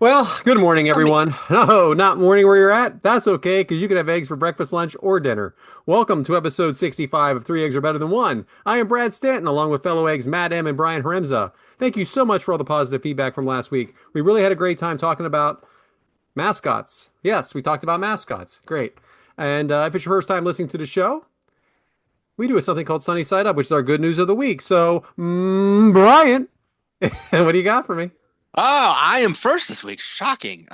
Well, good morning, I mean, everyone. No, not morning where you're at. That's okay, because you can have eggs for breakfast, lunch, or dinner. Welcome to episode 65 of Three Eggs Are Better Than One. I am Brad Stanton, along with fellow eggs Matt M. and Brian Haremza. Thank you so much for all the positive feedback from last week. We really had a great time talking about mascots. Yes, we talked about mascots. Great. And if it's your first time listening to the show, we do something called Sunny Side Up, which is our good news of the week. So, Brian, what do you got for me? oh, I am first this week. Shocking.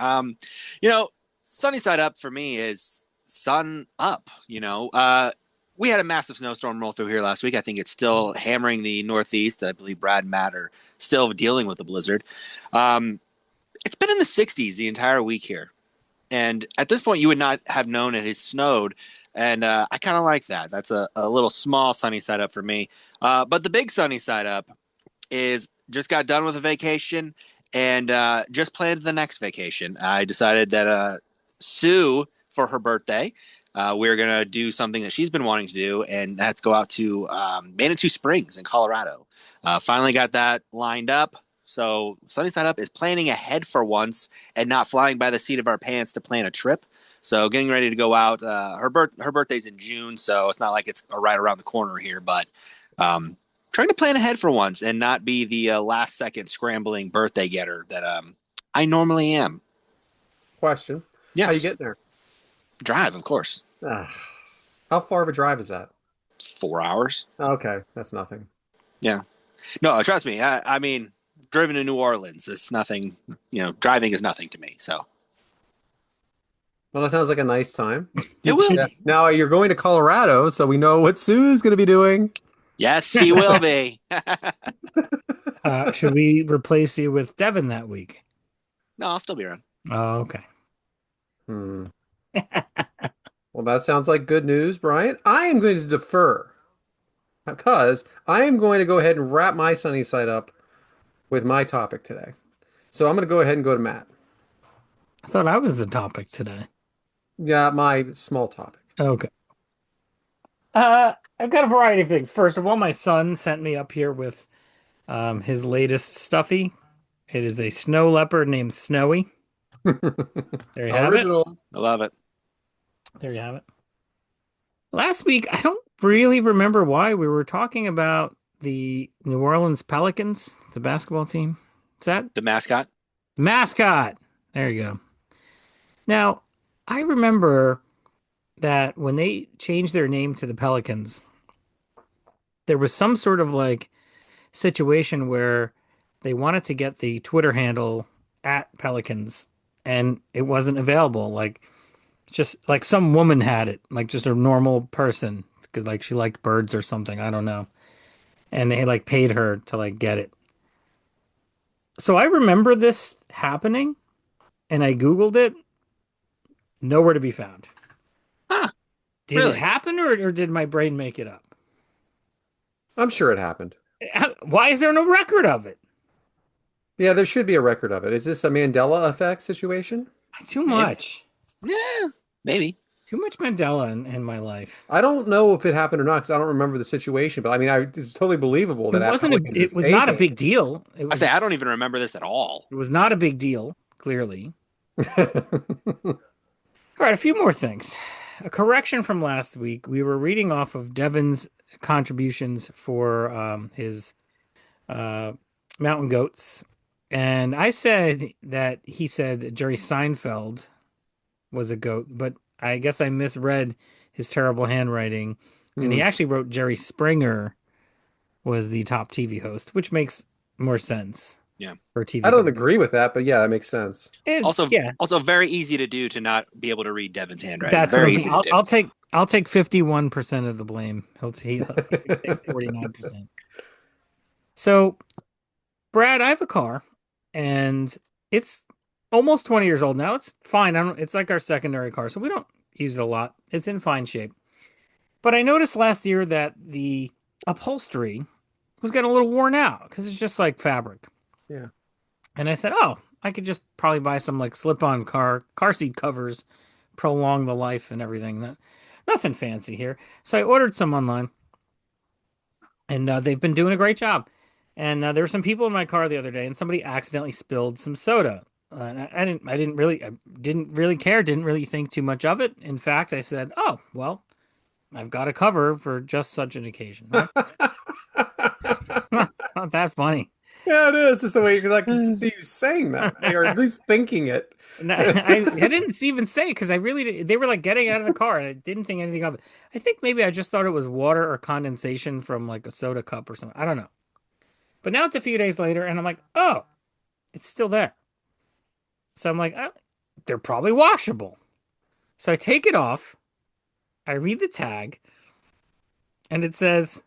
You know, sunny side up for me is sun up. We had a massive snowstorm roll through here last week. I think it's still hammering the Northeast. I believe Brad and Matt are still dealing with the blizzard. Um, it's been in the 60s the entire week here. And at this point, you would not have known it had snowed. And I kind of like that. That's a little small sunny side up for me. But the big sunny side up is just got done with a vacation and just planned the next vacation. I decided that Sue, for her birthday, we're going to do something that she's been wanting to do, and that's go out to Manitou Springs in Colorado. Finally got that lined up. So Sunny Side Up is planning ahead for once and not flying by the seat of our pants to plan a trip. So getting ready to go out. Her birthday's in June, so it's not like it's right around the corner here, but um, trying to plan ahead for once and not be the last second scrambling birthday getter that I normally am. Question. How you Yes, getting there? drive, of course. Ah, how far of a drive is that? 4 hours. Okay, that's nothing. Yeah. No, trust me. I mean, driven to New Orleans. It's nothing. Driving is nothing to me. So Well, that sounds like a nice time. it will Yeah. be. Now you're going to Colorado, so we know what Sue's going to be doing. Yes, she will be. Should we replace you with Devin that week? No, I'll still be around. Oh, okay. Hmm. Well, that sounds like good news, Brian. I am going to defer because I am going to go ahead and wrap my sunny side up with my topic today. So I'm going to go ahead and go to Matt. I thought I was the topic today. Yeah, my small topic. Okay. I've got a variety of things. First of all, my son sent me up here with his latest stuffy. It is a snow leopard named Snowy. There you have it. Original. I love it. There you have it. Last week, I don't really remember why we were talking about the New Orleans Pelicans, the basketball team. Is that The mascot. mascot? There you go. Now, I remember that when they changed their name to the Pelicans, there was some sort of like situation where they wanted to get the Twitter handle at Pelicans and it wasn't available. Like, just like some woman had it, like just a normal person, because like she liked birds or something. I don't know. And they like paid her to like get it. So I remember this happening and I Googled it, nowhere to be found. Huh? Did it Really? happen or did my brain make it up? I'm sure it happened. Why is there no record of it? Yeah, there should be a record of it. Is this a Mandela effect situation? Too Maybe. much. Yeah. Maybe. Too much Mandela in my life. I don't know if it happened or not because I don't remember the situation, but I mean, it's totally believable It that wasn't Pelicans it is was not a taken. big deal. I say I don't even remember this at all. It was not a big deal, clearly. All right, a few more things. A correction from last week. We were reading off of Devin's contributions for his uh, mountain goats, and I said that he said Jerry Seinfeld was a goat, but I guess I misread his terrible handwriting, and he Hmm. actually wrote Jerry Springer was the top TV host, which makes more sense Yeah. for I TV don't goat. agree with that, but yeah, that makes sense. It's Also, yeah, also very easy to do to not be able to read Devin's handwriting. that's what Very I'm saying. easy to do. I'll take 51% of the blame. He take 49%. So, Brad, I have a car and it's almost 20 years old now. It's fine. I don't it's like our secondary car, so we don't use it a lot. It's in fine shape. But I noticed last year that the upholstery was getting a little worn out because it's just like fabric. Yeah. And I said, "Oh, I could just probably buy some like slip-on car seat covers, prolong the life and everything. Nothing fancy here." So I ordered some online, and they've been doing a great job. And there were some people in my car the other day, and somebody accidentally spilled some soda I didn't really care, didn't really think too much of it. In fact, I said, "Oh, well, I've got a cover for just such an occasion, right?" Not that funny. Yeah, it is. Just the way you like to see you saying that, or at least thinking it. And I didn't even say because I really they were like getting out of the car and I didn't think anything of it. I think maybe I just thought it was water or condensation from like a soda cup or something. I don't know. But now it's a few days later and I'm like, oh, it's still there. So I'm like, oh, they're probably washable. So I take it off. I read the tag and it says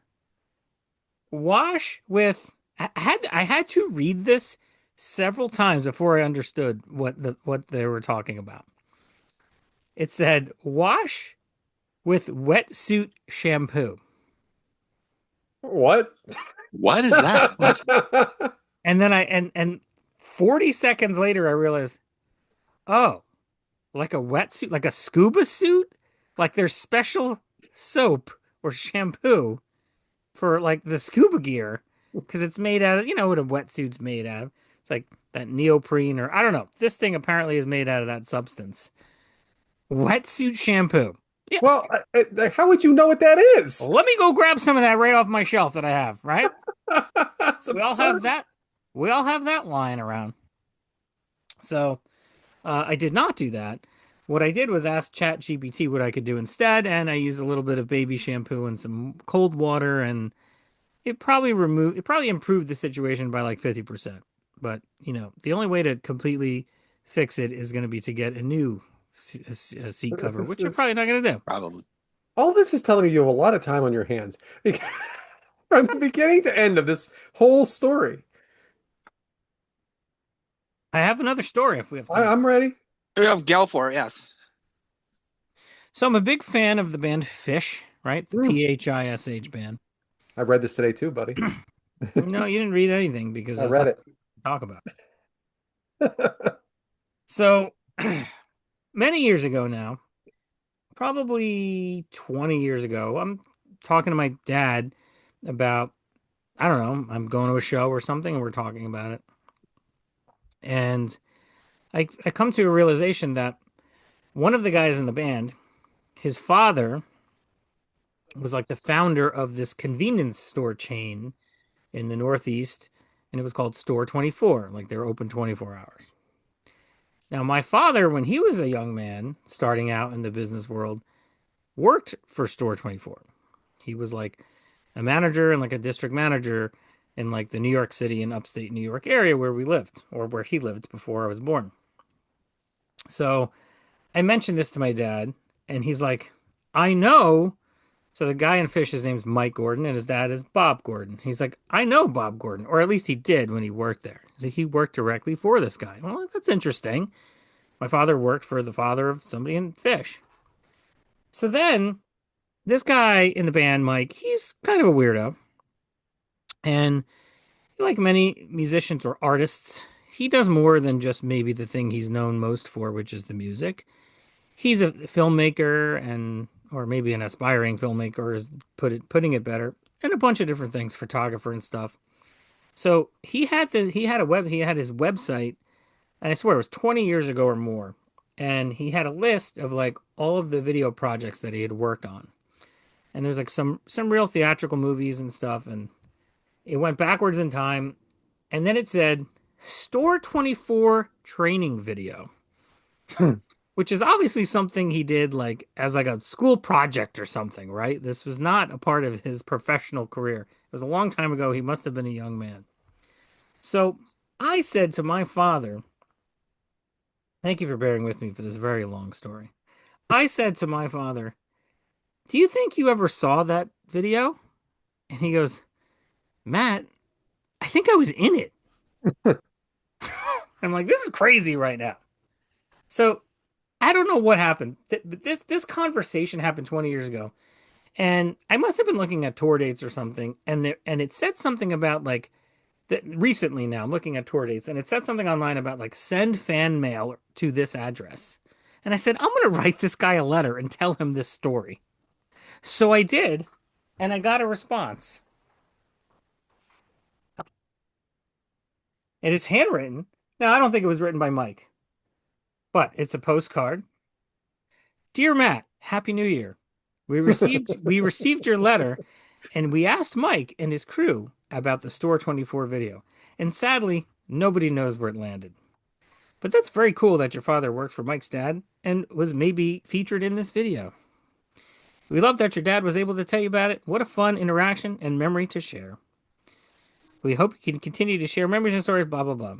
wash with. I had to read this several times before I understood what they were talking about. It said wash with wetsuit shampoo. What? What is that? What? And then and 40 seconds later I realized, oh, like a wetsuit, like a scuba suit? Like there's special soap or shampoo for like the scuba gear because it's made out of, you know what a wetsuit's made out of. It's like that neoprene or I don't know. This thing apparently is made out of that substance. Wetsuit shampoo. Yeah. Well, how would you know what that is? Well, let me go grab some of that right off my shelf that I have, right? That's We all have absurd. that. We all have that lying around. So I did not do that. What I did was ask ChatGPT what I could do instead, and I used a little bit of baby shampoo and some cold water, and it probably improved the situation by like 50%. But the only way to completely fix it is going to be to get a new seat cover, This which I'm is probably not going to do. Probably. all this is telling me you have a lot of time on your hands. From the beginning to end of this whole story. I have another story if we have time. I'm ready. We have Gal for it, yes. So I'm a big fan of the band Fish, right? The Mm. Phish band. I read this today too, buddy. No, you didn't read anything because I that's read not it. what to talk about. So many years ago now, probably 20 years ago, I'm talking to my dad about, I don't know, I'm going to a show or something and we're talking about it. And I come to a realization that one of the guys in the band, his father was like the founder of this convenience store chain in the Northeast, and it was called Store 24. Like they're open 24 hours. Now, my father, when he was a young man starting out in the business world, worked for Store 24. He was like a manager and like a district manager in like the New York City and upstate New York area where we lived or where he lived before I was born. So I mentioned this to my dad, and he's like, I know. So the guy in Fish, his name's Mike Gordon, and his dad is Bob Gordon. He's like, I know Bob Gordon, or at least he did when he worked there. So he worked directly for this guy. Well, that's interesting. My father worked for the father of somebody in Fish. So then this guy in the band, Mike, he's kind of a weirdo. And like many musicians or artists, he does more than just maybe the thing he's known most for, which is the music. He's a filmmaker and or maybe an aspiring filmmaker is putting it better, and a bunch of different things, photographer and stuff. So he had his website, and I swear it was 20 years ago or more. And he had a list of like all of the video projects that he had worked on. And there's like some real theatrical movies and stuff, and it went backwards in time, and then it said Store 24 training video, which is obviously something he did like as like a school project or something, right? This was not a part of his professional career. It was a long time ago. He must have been a young man. So I said to my father, thank you for bearing with me for this very long story. I said to my father, do you think you ever saw that video? And he goes, Matt, I think I was in it. I'm like, this is crazy right now. So I don't know what happened. But this conversation happened 20 years ago. And I must have been looking at tour dates or something, and it said something about like that recently. Now I'm looking at tour dates, and it said something online about like send fan mail to this address. And I said I'm going to write this guy a letter and tell him this story. So I did, and I got a response. It is handwritten. Now, I don't think it was written by Mike, but it's a postcard. Dear Matt, Happy New Year. We received your letter and we asked Mike and his crew about the Store 24 video. And sadly, nobody knows where it landed. But that's very cool that your father worked for Mike's dad and was maybe featured in this video. We love that your dad was able to tell you about it. What a fun interaction and memory to share. We hope you can continue to share memories and stories, blah, blah, blah.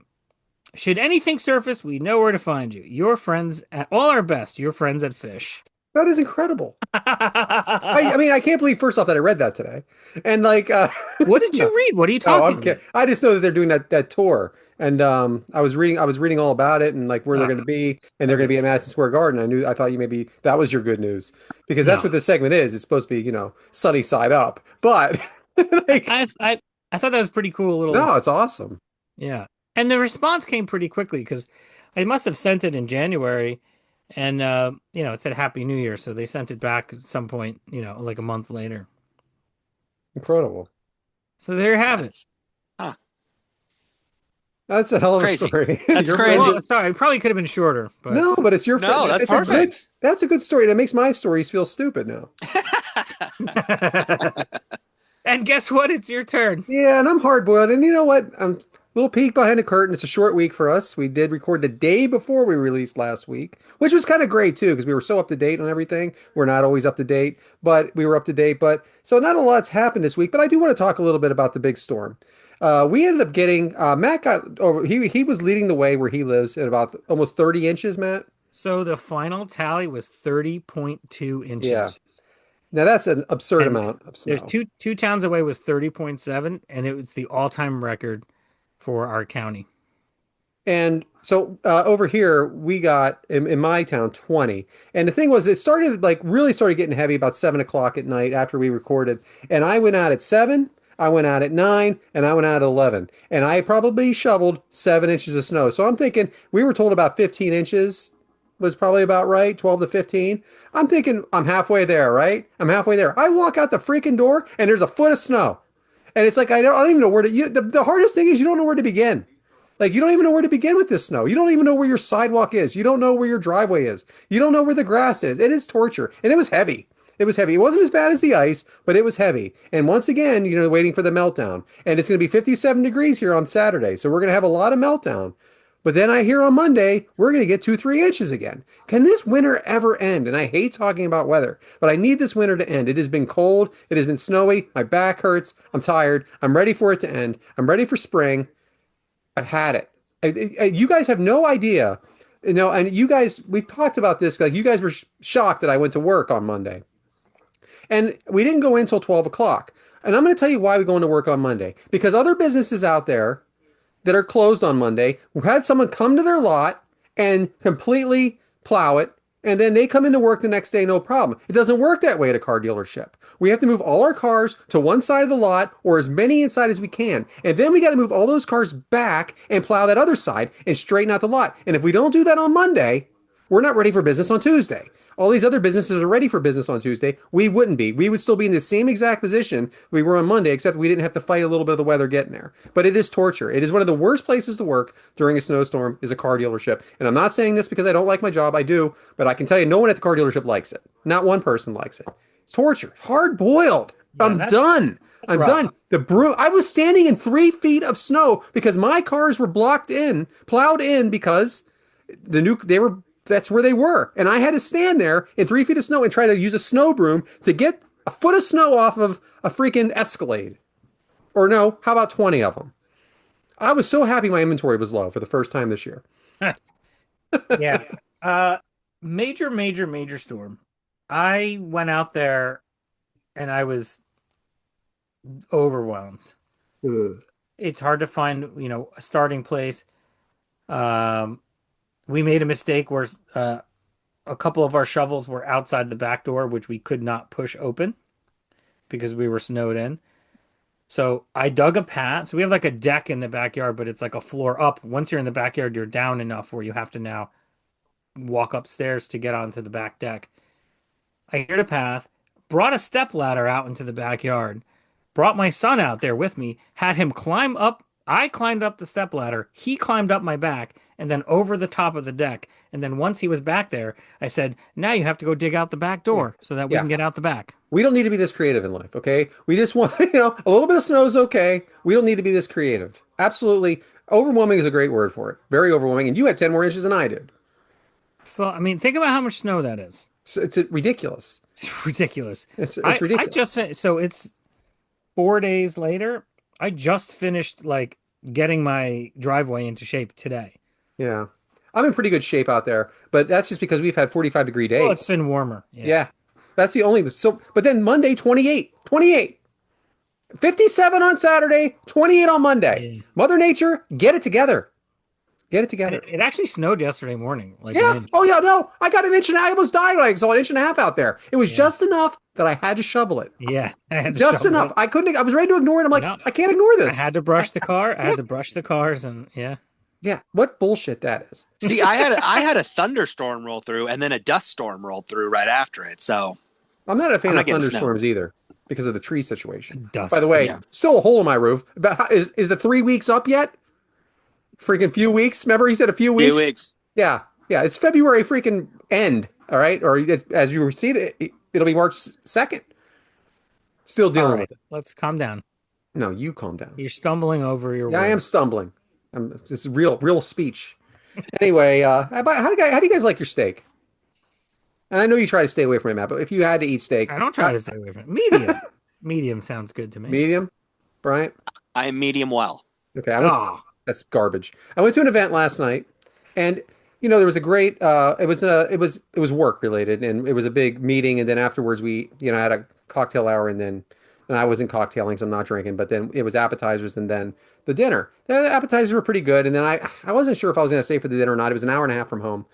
Should anything surface, we know where to find you. Your friends at all our best, your friends at Fish. That is incredible. I mean, I can't believe first off that I read that today, and like, What did you no, read? What are you no, talking I'm about? kidding. I just know that they're doing that tour, and I was reading all about it and like where they're Ah, going to be, and they're going to be okay. at Madison Square Garden. I thought you maybe that was your good news because that's No. what this segment is. It's supposed to be, sunny side up, but like, I thought that was pretty cool little no, it's awesome. yeah. And the response came pretty quickly because I must have sent it in January and it said Happy New Year, so they sent it back at some point, like a month later. Incredible. So there you have it. That's huh, That's a hell of a crazy. story. That's You're crazy. Well, sorry, it probably could have been shorter, but No, but it's your No, that's it's a good perfect. that's a good story. That makes my stories feel stupid now. and guess what? It's your turn. Yeah, and I'm hard boiled. And you know what? Little peek behind the curtain. It's a short week for us. We did record the day before we released last week, which was kind of great too, because we were so up to date on everything. We're not always up to date, but we were up to date. But so not a lot's happened this week, but I do want to talk a little bit about the big storm. We ended up getting Matt got over. He was leading the way where he lives at about almost 30 inches, Matt. So the final tally was 30.2 Yeah. inches. Now that's an absurd And amount of there's snow. two towns away was 30.7, and it was the all-time record for our county. And so over here, we got in my town 20. And the thing was, it started like really started getting heavy about 7 o'clock at night after we recorded. And I went out at 7, I went out at 9, and I went out at 11. And I probably shoveled 7 inches of snow. So I'm thinking we were told about 15 inches was probably about right, 12 to 15. I'm thinking I'm halfway there, right? I'm halfway there. I walk out the freaking door and there's a foot of snow. And it's like I don't even know where to. The hardest thing is you don't know where to begin. Like you don't even know where to begin with this snow. You don't even know where your sidewalk is. You don't know where your driveway is. You don't know where the grass is. It is torture, and it was heavy. It was heavy. It wasn't as bad as the ice, but it was heavy. And once again, waiting for the meltdown. And it's going to be 57 degrees here on Saturday, so we're going to have a lot of meltdown. But then I hear on Monday we're going to get 2, 3 inches again. Can this winter ever end? And I hate talking about weather, but I need this winter to end. It has been cold. It has been snowy. My back hurts. I'm tired. I'm ready for it to end. I'm ready for spring. I've had it. You guys have no idea, and you guys, we talked about this. Like you guys were shocked that I went to work on Monday, and we didn't go in until 12 o'clock. And I'm going to tell you why we go into work on Monday because other businesses out there that are closed on Monday had someone come to their lot and completely plow it, and then they come into work the next day, no problem. It doesn't work that way at a car dealership. We have to move all our cars to one side of the lot or as many inside as we can. And then we got to move all those cars back and plow that other side and straighten out the lot. And if we don't do that on Monday, we're not ready for business on Tuesday. All these other businesses are ready for business on Tuesday. We wouldn't be. We would still be in the same exact position we were on Monday, except we didn't have to fight a little bit of the weather getting there. But it is torture. It is one of the worst places to work during a snowstorm is a car dealership. And I'm not saying this because I don't like my job. I do. But I can tell you no one at the car dealership likes it. Not one person likes it. It's torture. Hard boiled. Yeah, I'm that's done. I'm rough. done. The broom. I was standing in 3 feet of snow because my cars were blocked in, plowed in because they were that's where they were. And I had to stand there in 3 feet of snow and try to use a snow broom to get a foot of snow off of a freaking Escalade. Or no, how about 20 of them? I was so happy my inventory was low for the first time this year. Yeah. Uh, major storm. I went out there and I was overwhelmed. Ugh. It's hard to find, a starting place. Um, we made a mistake where a couple of our shovels were outside the back door, which we could not push open because we were snowed in. So I dug a path. So we have like a deck in the backyard, but it's like a floor up. Once you're in the backyard, you're down enough where you have to now walk upstairs to get onto the back deck. I cleared a path, brought a step ladder out into the backyard, brought my son out there with me, had him climb up I climbed up the step ladder. He climbed up my back and then over the top of the deck. And then once he was back there, I said, "Now you have to go dig out the back Yeah. door so that we Yeah. can get out the back." We don't need to be this creative in life, okay? We just want, a little bit of snow is okay. We don't need to be this creative. Absolutely. Overwhelming is a great word for it. Very overwhelming. And you had 10 more inches than I did. So, I mean, think about how much snow that is. So it's ridiculous. It's ridiculous. It's I ridiculous. just so it's 4 days later. I just finished like getting my driveway into shape today. Yeah. I'm in pretty good shape out there, but that's just because we've had 45-degree Well, it's days. been warmer. Yeah. Yeah. That's the only so but then Monday 28. 28. 57 on Saturday, 28 on Monday. Yeah. Mother Nature, get it together. Get it And together. it actually snowed yesterday morning, like an Yeah. inch. Oh yeah, no. I got an inch and I almost died when I saw an inch and a half out there. It was Yeah. just enough that I had to shovel it. Yeah. I had to Just shovel enough. it. I couldn't I was ready to ignore it. I'm like, No, I can't ignore I this. had to brush the car. I had to brush the cars, and yeah. Yeah. What bullshit that is. See, I had a thunderstorm roll through and then a dust storm rolled through right after it. So I'm not a I'm fan not of getting snow. thunderstorms either because of the tree situation. By the Dust. way, Yeah. still a hole in my roof. But is the 3 weeks up yet? Freaking few weeks. Remember he said a few Few weeks? weeks. Yeah. Yeah. It's February freaking end. All right. Or as you see it, it'll be March 2nd. Still All dealing right, with it. let's calm down. No, you calm down. You're stumbling over your Yeah, I am words. stumbling. This is real speech. Anyway, how do you guys like your steak? And I know you try to stay away from it, Matt, but if you had to eat steak, I don't try to stay away from it. Medium. Medium sounds good to me. medium, Bryant. I am medium well. Okay, Oh, that's garbage. I went to an event last night, and there was a great. It was work related, and it was a big meeting. And then afterwards, we had a cocktail hour, and I wasn't cocktailing, so I'm not drinking. But then it was appetizers, and then the dinner. The appetizers were pretty good, and then I wasn't sure if I was going to stay for the dinner or not. It was an hour and a half from home,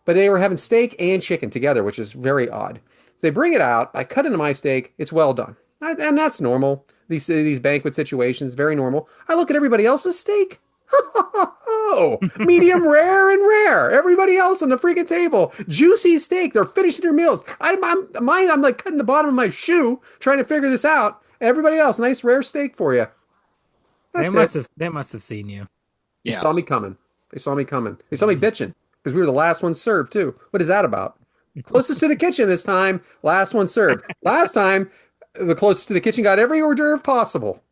but they were having steak and chicken together, which is very odd. They bring it out. I cut into my steak. It's well done, and that's normal. These banquet situations, very normal. I look at everybody else's steak. Oh, medium rare and rare. Everybody else on the freaking table, juicy steak. They're finishing their meals. I'm like cutting the bottom of my shoe trying to figure this out. Everybody else, nice rare steak for you. That's it. they must have seen you. They Yeah. saw me coming. They saw me coming. They saw me bitching because we were the last one served too. What is that about? Closest to the kitchen this time, last one served. Last time, the closest to the kitchen got every hors d'oeuvre possible.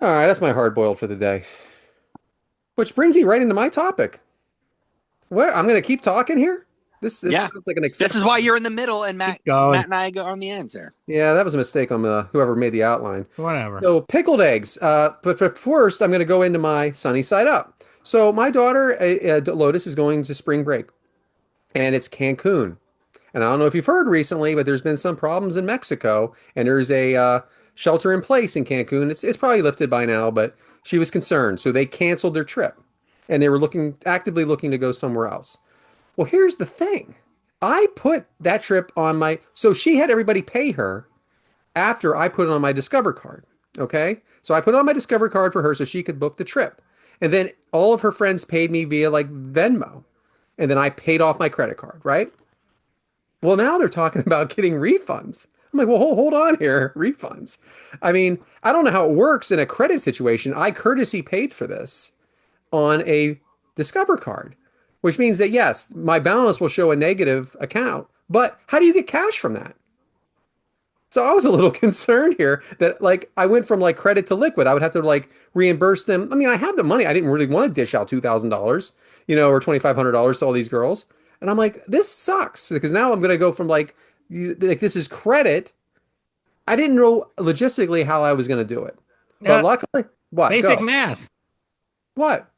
All right, that's my hard boiled for the day. Which brings me right into my topic. What? I'm going to keep talking here? This Yeah. sounds like an This is why you're in the middle and Keep going. Matt and I go on the ends there. Yeah, that was a mistake on whoever made the outline. Whatever. So pickled eggs. But first, I'm going to go into my sunny side up. So my daughter, Lotus, is going to spring break, and it's Cancun. And I don't know if you've heard recently, but there's been some problems in Mexico, and there's a shelter in place in Cancun. It's probably lifted by now, but she was concerned, so they canceled their trip, and they were actively looking to go somewhere else. Well, here's the thing. I put that trip on so she had everybody pay her after I put it on my Discover card. Okay? So I put it on my Discover card for her so she could book the trip. And then all of her friends paid me via like Venmo. And then I paid off my credit card, right? Well, now they're talking about getting refunds. I'm like, well, hold on here. Refunds. I mean, I don't know how it works in a credit situation. I courtesy paid for this on a Discover card, which means that yes, my balance will show a negative account, but how do you get cash from that? So I was a little concerned here that like I went from like credit to liquid. I would have to like reimburse them. I mean, I have the money. I didn't really want to dish out $2,000, or $2,500 to all these girls. And I'm like, this sucks because now I'm going to go from like this is credit. I didn't know logistically how I was going to do it. But luckily, what? Basic Go. math. What?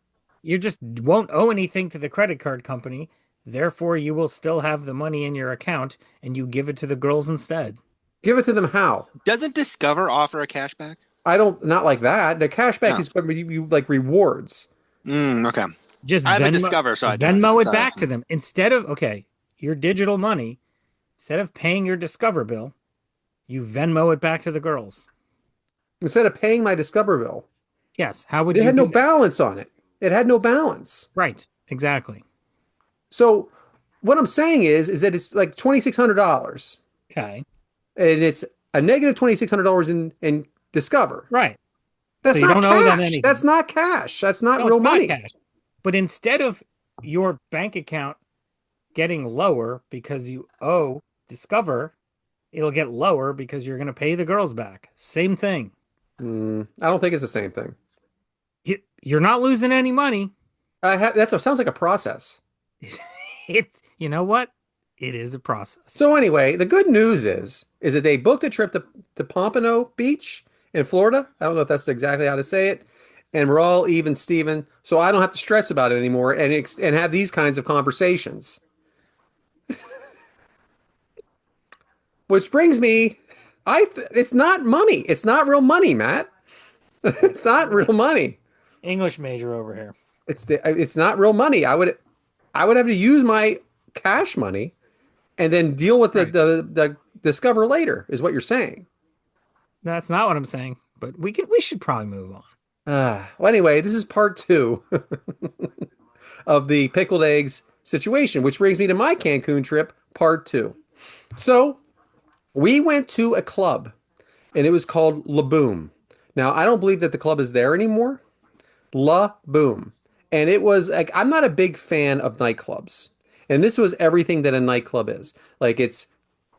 You just won't owe anything to the credit card company. Therefore, you will still have the money in your account and you give it to the girls instead. Give it to them how? Doesn't Discover offer a cashback? Not like that. The cashback No. is what you like rewards. Okay. Just I have a Venmo, Discover, so I do. Venmo it So- back to them. Instead of, your digital money, instead of paying your Discover bill, you Venmo it back to the girls. Instead of paying my Discover bill, Yes. How would it you had no do that? balance on it. It had no balance. Right. Exactly. So what I'm saying is that it's like $2,600, Okay. and it's a negative $2,600 in Discover. Right. So That's you not don't owe them cash. That's anything. not cash. That's not No, real it's not money. cash. But instead of your bank account getting lower because you owe Discover, it'll get lower because you're going to pay the girls back. Same thing. I don't think it's the same thing. You're not losing any money. Sounds like a process. You know what? It is a process. So anyway, the good news is that they booked a trip to Pompano Beach in Florida. I don't know if that's exactly how to say it. And we're all even Steven, so I don't have to stress about it anymore and have these kinds of conversations. Which brings me, it's not money. It's not real money, Matt. It's not real money. English major over here. It's not real money. I would have to use my cash money and then deal with Right. the Discover later, is what you're saying. That's not what I'm saying, but we should probably move on. Well, anyway, this is part two of the pickled eggs situation, which brings me to my Cancun trip, part two. So we went to a club, and it was called La Boom. Now, I don't believe that the club is there anymore. La Boom. And it was like, I'm not a big fan of nightclubs. And this was everything that a nightclub is. Like, it's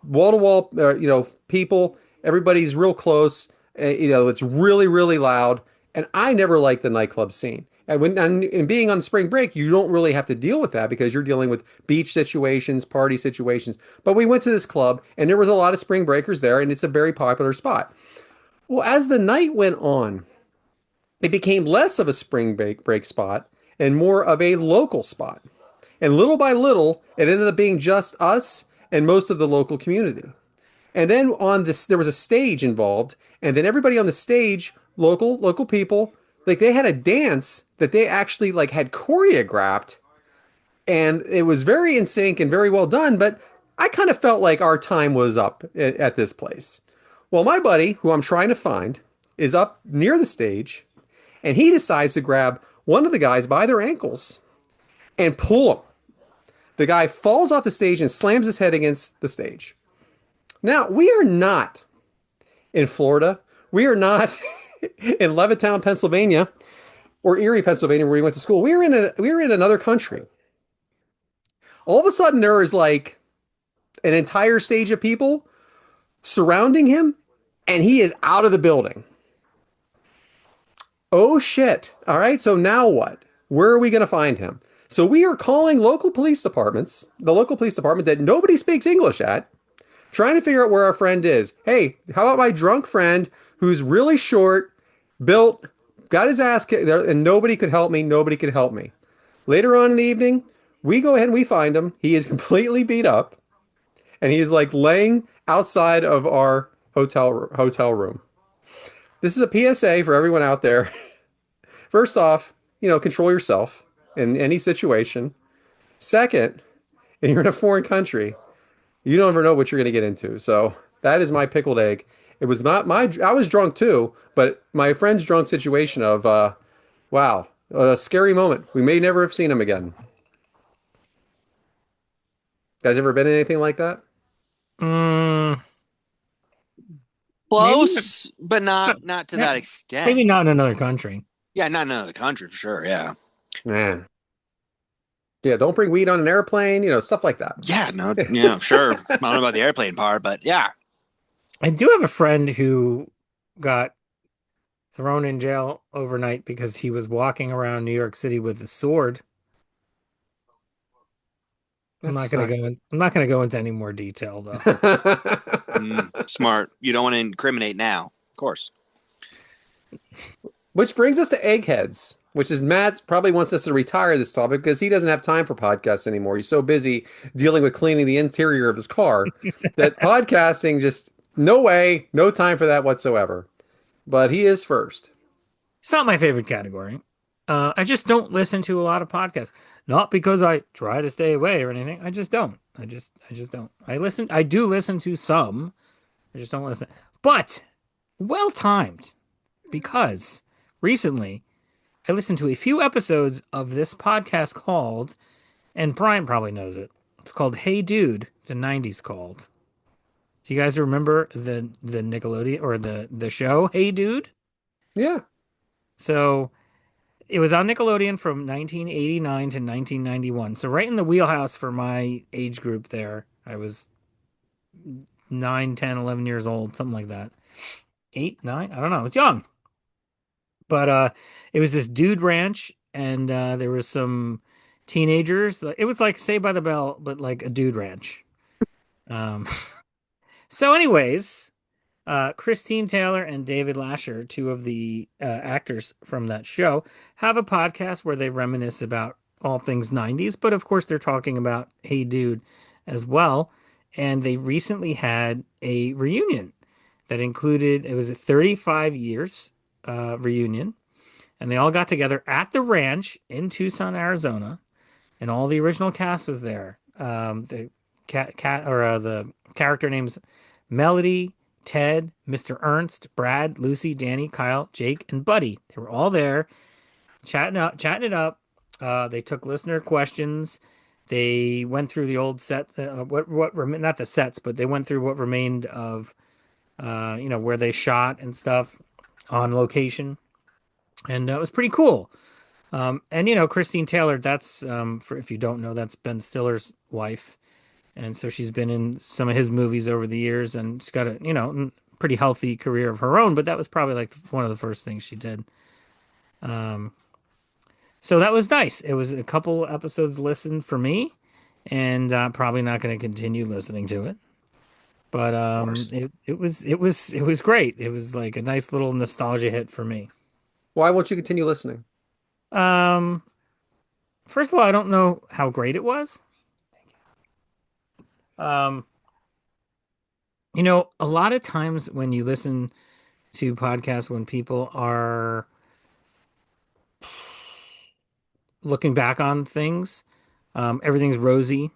wall to wall, people. Everybody's real close. It's really, really loud. And I never liked the nightclub scene. And being on spring break, you don't really have to deal with that because you're dealing with beach situations, party situations. But we went to this club, and there was a lot of spring breakers there, and it's a very popular spot. Well, as the night went on, it became less of a spring break spot and more of a local spot. And little by little, it ended up being just us and most of the local community. And then on this, there was a stage involved, and then everybody on the stage, local people, like they had a dance that they actually like had choreographed, and it was very in sync and very well done. But I kind of felt like our time was up at this place. Well, my buddy, who I'm trying to find, is up near the stage, and he decides to grab one of the guys by their ankles and pull him. The guy falls off the stage and slams his head against the stage. Now, we are not in Florida. We are not in Levittown, Pennsylvania, or Erie, Pennsylvania, where we went to school. We were in another country. All of a sudden, there is like an entire stage of people surrounding him, and he is out of the building. Oh shit. All right, so now what? Where are we going to find him? So we are calling local police departments, the local police department that nobody speaks English at, trying to figure out where our friend is. Hey, how about my drunk friend who's really short, built, got his ass kicked there, and nobody could help me. Nobody could help me. Later on in the evening, we go ahead and we find him. He is completely beat up, and he is like laying outside of our hotel room. This is a PSA for everyone out there. First off, control yourself in any situation. Second, and you're in a foreign country, you don't ever know what you're going to get into. So that is my pickled egg. It was not I was drunk too, but my friend's drunk situation of, wow, a scary moment. We may never have seen him again. Guys ever been in anything like that? Mm, maybe Close, but not to that maybe extent. not in another country. Yeah, not in another country for sure. Yeah. Man. Yeah, don't bring weed on an airplane, stuff like that. Yeah, no, yeah, sure. I don't know about the airplane part, but yeah. I do have a friend who got thrown in jail overnight because he was walking around New York City with a sword. That's not. I'm not gonna go into any more detail though. Smart. You don't want to incriminate now, of course. Which brings us to eggheads, which is Matt probably wants us to retire this topic because he doesn't have time for podcasts anymore. He's so busy dealing with cleaning the interior of his car that podcasting just no way, no time for that whatsoever. But he is first. It's not my favorite category. I just don't listen to a lot of podcasts. Not because I try to stay away or anything. I just don't. I just don't. I do listen to some. I just don't listen. But well timed because recently I listened to a few episodes of this podcast called, and Bryant probably knows it. It's called Hey Dude, the 90s called. Do you guys remember the Nickelodeon or the show Hey Dude? Yeah. So it was on Nickelodeon from 1989 to 1991. So right in the wheelhouse for my age group there. I was 9, 10, 11 years old, something like that. 8, 9, I don't know. I was young. But it was this dude ranch and there was some teenagers. It was like Saved by the Bell, but like a dude ranch. Um, so anyways, Christine Taylor and David Lasher, two of the actors from that show, have a podcast where they reminisce about all things 90s, but of course they're talking about Hey Dude as well. And they recently had a reunion that included, it was a 35 years reunion, and they all got together at the ranch in Tucson, Arizona, and all the original cast was there. The the character names Melody, Ted, Mr. Ernst, Brad, Lucy, Danny, Kyle, Jake, and Buddy. They were all there chatting it up. They took listener questions. They went through the old set, not the sets, but they went through what remained of, where they shot and stuff on location, and it was pretty cool. And Christine Taylor, that's for if you don't know, that's Ben Stiller's wife. And so she's been in some of his movies over the years and she's got a, pretty healthy career of her own, but that was probably like one of the first things she did. Um, so that was nice. It was a couple episodes listened for me and probably not going to continue listening to it. But Of course. it was great. It was like a nice little nostalgia hit for me. Why won't you continue listening? Um, First of all, I don't know how great it was. Um, a lot of times when you listen to podcasts when people are looking back on things, everything's rosy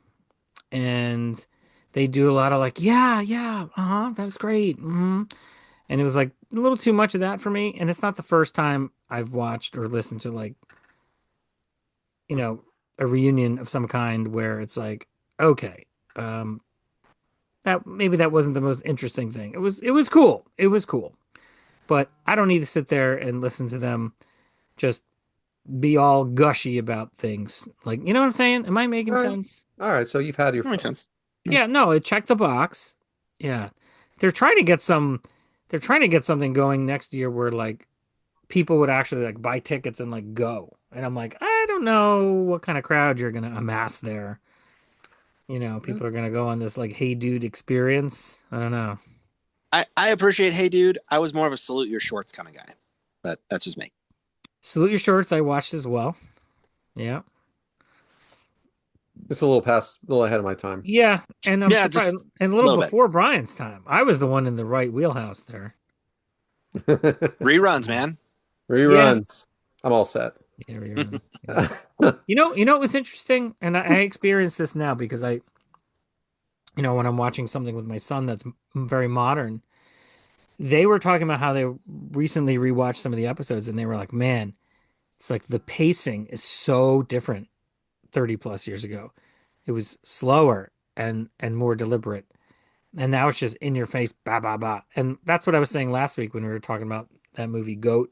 and they do a lot of like, yeah, yeah, uh-huh, that was great. And it was like a little too much of that for me. And it's not the first time I've watched or listened to like, you know, a reunion of some kind where it's like, okay, um, that maybe that wasn't the most interesting thing. It was cool. It was cool. But I don't need to sit there and listen to them just be all gushy about things. Like, you know what I'm saying? Am I making All right. sense? All right. So you've had your That makes fill. sense. Yeah, no, it checked the box. Yeah. They're trying to get some they're trying to get something going next year where like people would actually like buy tickets and like go. And I'm like, I don't know what kind of crowd you're gonna amass there. Yeah. People are gonna go on this like hey dude experience. I don't know. I appreciate Hey Dude. I was more of a salute your shorts kind of guy, but that's just me. Salute Your Shorts I watched as well. Yeah. Just a little ahead of my time. Yeah, and I'm Yeah, just surprised and a a little little bit. before Brian's time. I was the one in the right wheelhouse there. Reruns, man. Yeah. Reruns. I'm all set. Yeah, rerun. Yeah. What was interesting, and I experience this now because when I'm watching something with my son that's very modern, they were talking about how they recently rewatched some of the episodes, and they were like, "Man, it's like the pacing is so different 30 plus years ago. It was slower and more deliberate, and now it's just in your face, ba ba ba." And that's what I was saying last week when we were talking about that movie Goat.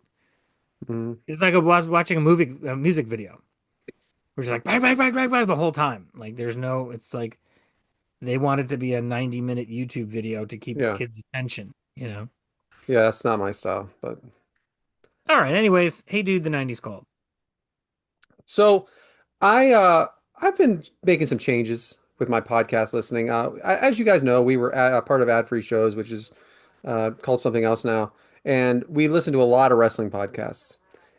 Mm, It's like I was watching a music video. We're just like bang, bang, bang, bang, bang the whole time. Like there's no, it's like they wanted to be a 90-minute YouTube video to keep yeah. kids' attention. Yeah, that's not my style, but All right, anyways, hey dude, the 90s called. so I've been making some changes with my podcast listening. As you guys know, we were a part of Ad Free Shows, which is called something else now, and we listen to a lot of wrestling podcasts.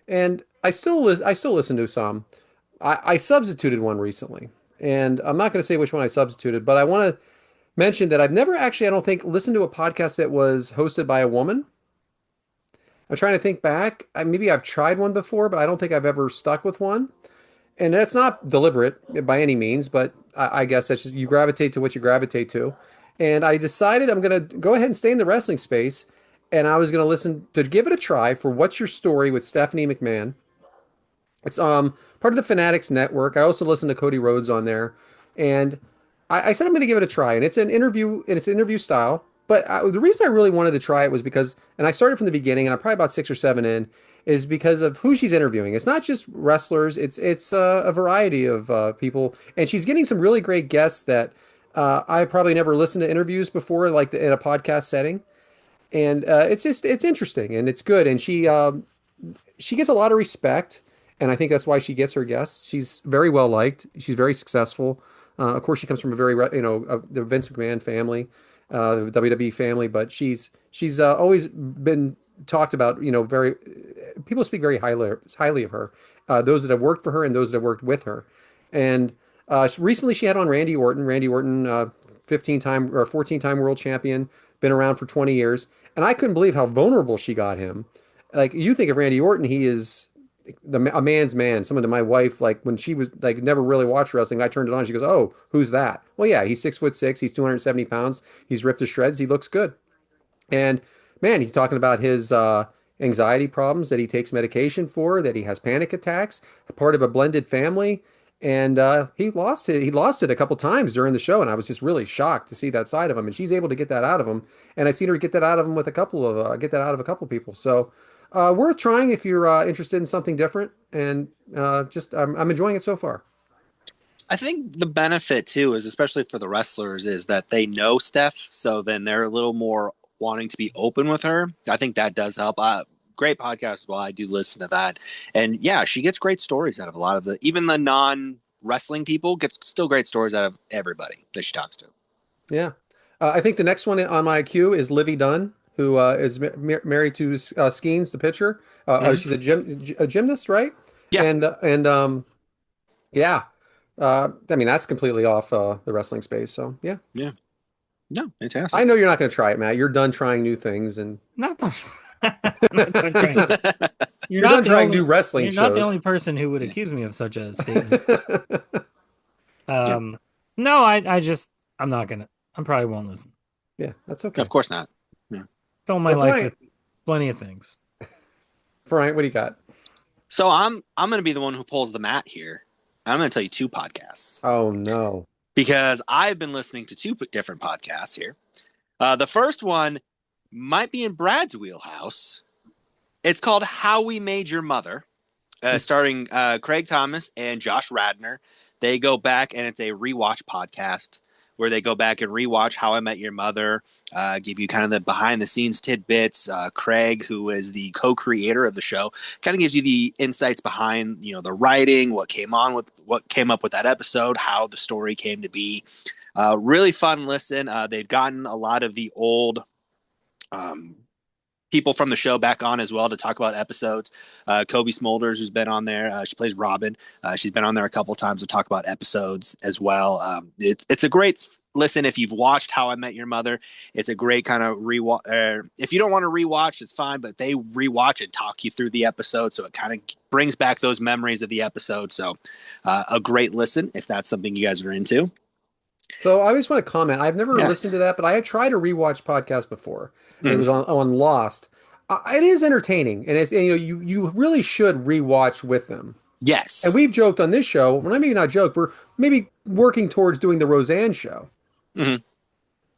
And I still listen to some. I substituted one recently, and I'm not going to say which one I substituted, but I want to mention that I've never actually, I don't think, listened to a podcast that was hosted by a woman. I'm trying to think back. Maybe I've tried one before, but I don't think I've ever stuck with one. And that's not deliberate by any means, but I guess that's just you gravitate to what you gravitate to. And I decided I'm going to go ahead and stay in the wrestling space, and I was going to listen to give it a try for What's Your Story with Stephanie McMahon. It's part of the Fanatics Network. I also listen to Cody Rhodes on there, and I said I'm going to give it a try. And it's an interview style. But the reason I really wanted to try it was because, and I started from the beginning, and I'm probably about 6 or 7 in, is because of who she's interviewing. It's not just wrestlers; it's a variety of people, and she's getting some really great guests that I probably never listened to interviews before, like in a podcast setting. And it's interesting and it's good. And she gets a lot of respect, and I think that's why she gets her guests. She's very well liked. She's very successful. Of course, she comes from a very the Vince McMahon family, the WWE family, but she's always been talked about. Very people speak very highly of her. Those that have worked for her and those that have worked with her. And recently, she had on Randy Orton. Randy Orton, 15-time or 14-time world champion, been around for 20 years, and I couldn't believe how vulnerable she got him. Like you think of Randy Orton, he is a man's man. Someone to my wife, like when she was like never really watched wrestling, I turned it on. She goes, "Oh, who's that?" Well, yeah, he's 6'6". He's 270 pounds. He's ripped to shreds. He looks good. And man, he's talking about his anxiety problems that he takes medication for, that he has panic attacks, part of a blended family. And he lost it. He lost it a couple times during the show, and I was just really shocked to see that side of him. And she's able to get that out of him, and I've seen her get that out of him with get that out of a couple people. So worth trying if you're interested in something different. And just I'm enjoying it so far. I think the benefit too is, especially for the wrestlers, is that they know Steph, so then they're a little more wanting to be open with her. I think that does help. Great podcast as well. I do listen to that, and yeah, she gets great stories out of a lot of even the non wrestling people gets still great stories out of everybody that she talks to. Yeah. I think the next one on my queue is Livy Dunn, who is married to Skeens, the pitcher. Mhm. She's a gymnast, right? Yeah, And yeah, I mean that's completely off the wrestling space. So yeah, yeah, no, I fantastic. know you're not going to try it, Matt. You're done trying new things, and Not the, not done trying. you're You're not done the trying new only wrestling you're not the shows. only person who would accuse me of such a statement. Yeah, Yeah, Um, no, I just I'm not gonna. I probably won't listen. that's of okay. course not. Yeah. Fill my Well, life Bryant, with plenty of things. Bryant, what do you got? So I'm going to be the one who pulls the mat here. I'm going to tell you two podcasts Oh no. because I've been listening to two different podcasts here. The first one might be in Brad's wheelhouse. It's called How We Made Your Mother, starring Craig Thomas and Josh Radner. They go back, and it's a rewatch podcast where they go back and rewatch How I Met Your Mother, give you kind of the behind the scenes tidbits. Craig, who is the co-creator of the show, kind of gives you the insights behind the writing, what came up with that episode, how the story came to be. Really fun listen. They've gotten a lot of the old um, people from the show back on as well to talk about episodes. Kobe Smulders, who's been on there, she plays Robin. She's been on there a couple times to talk about episodes as well. It's a great listen if you've watched How I Met Your Mother. It's a great kind of rewatch. If you don't want to rewatch, it's fine, but they rewatch and talk you through the episode, so it kind of brings back those memories of the episode. So a great listen if that's something you guys are into. So I just want to comment. I've never Yeah. listened to that, but I had tried a rewatch podcast before. It Mhm. was on Lost. It is entertaining, and you really should rewatch with them. And Yes. we've joked on this show. Well, maybe not joked. We're maybe working towards doing the Roseanne show. Mhm.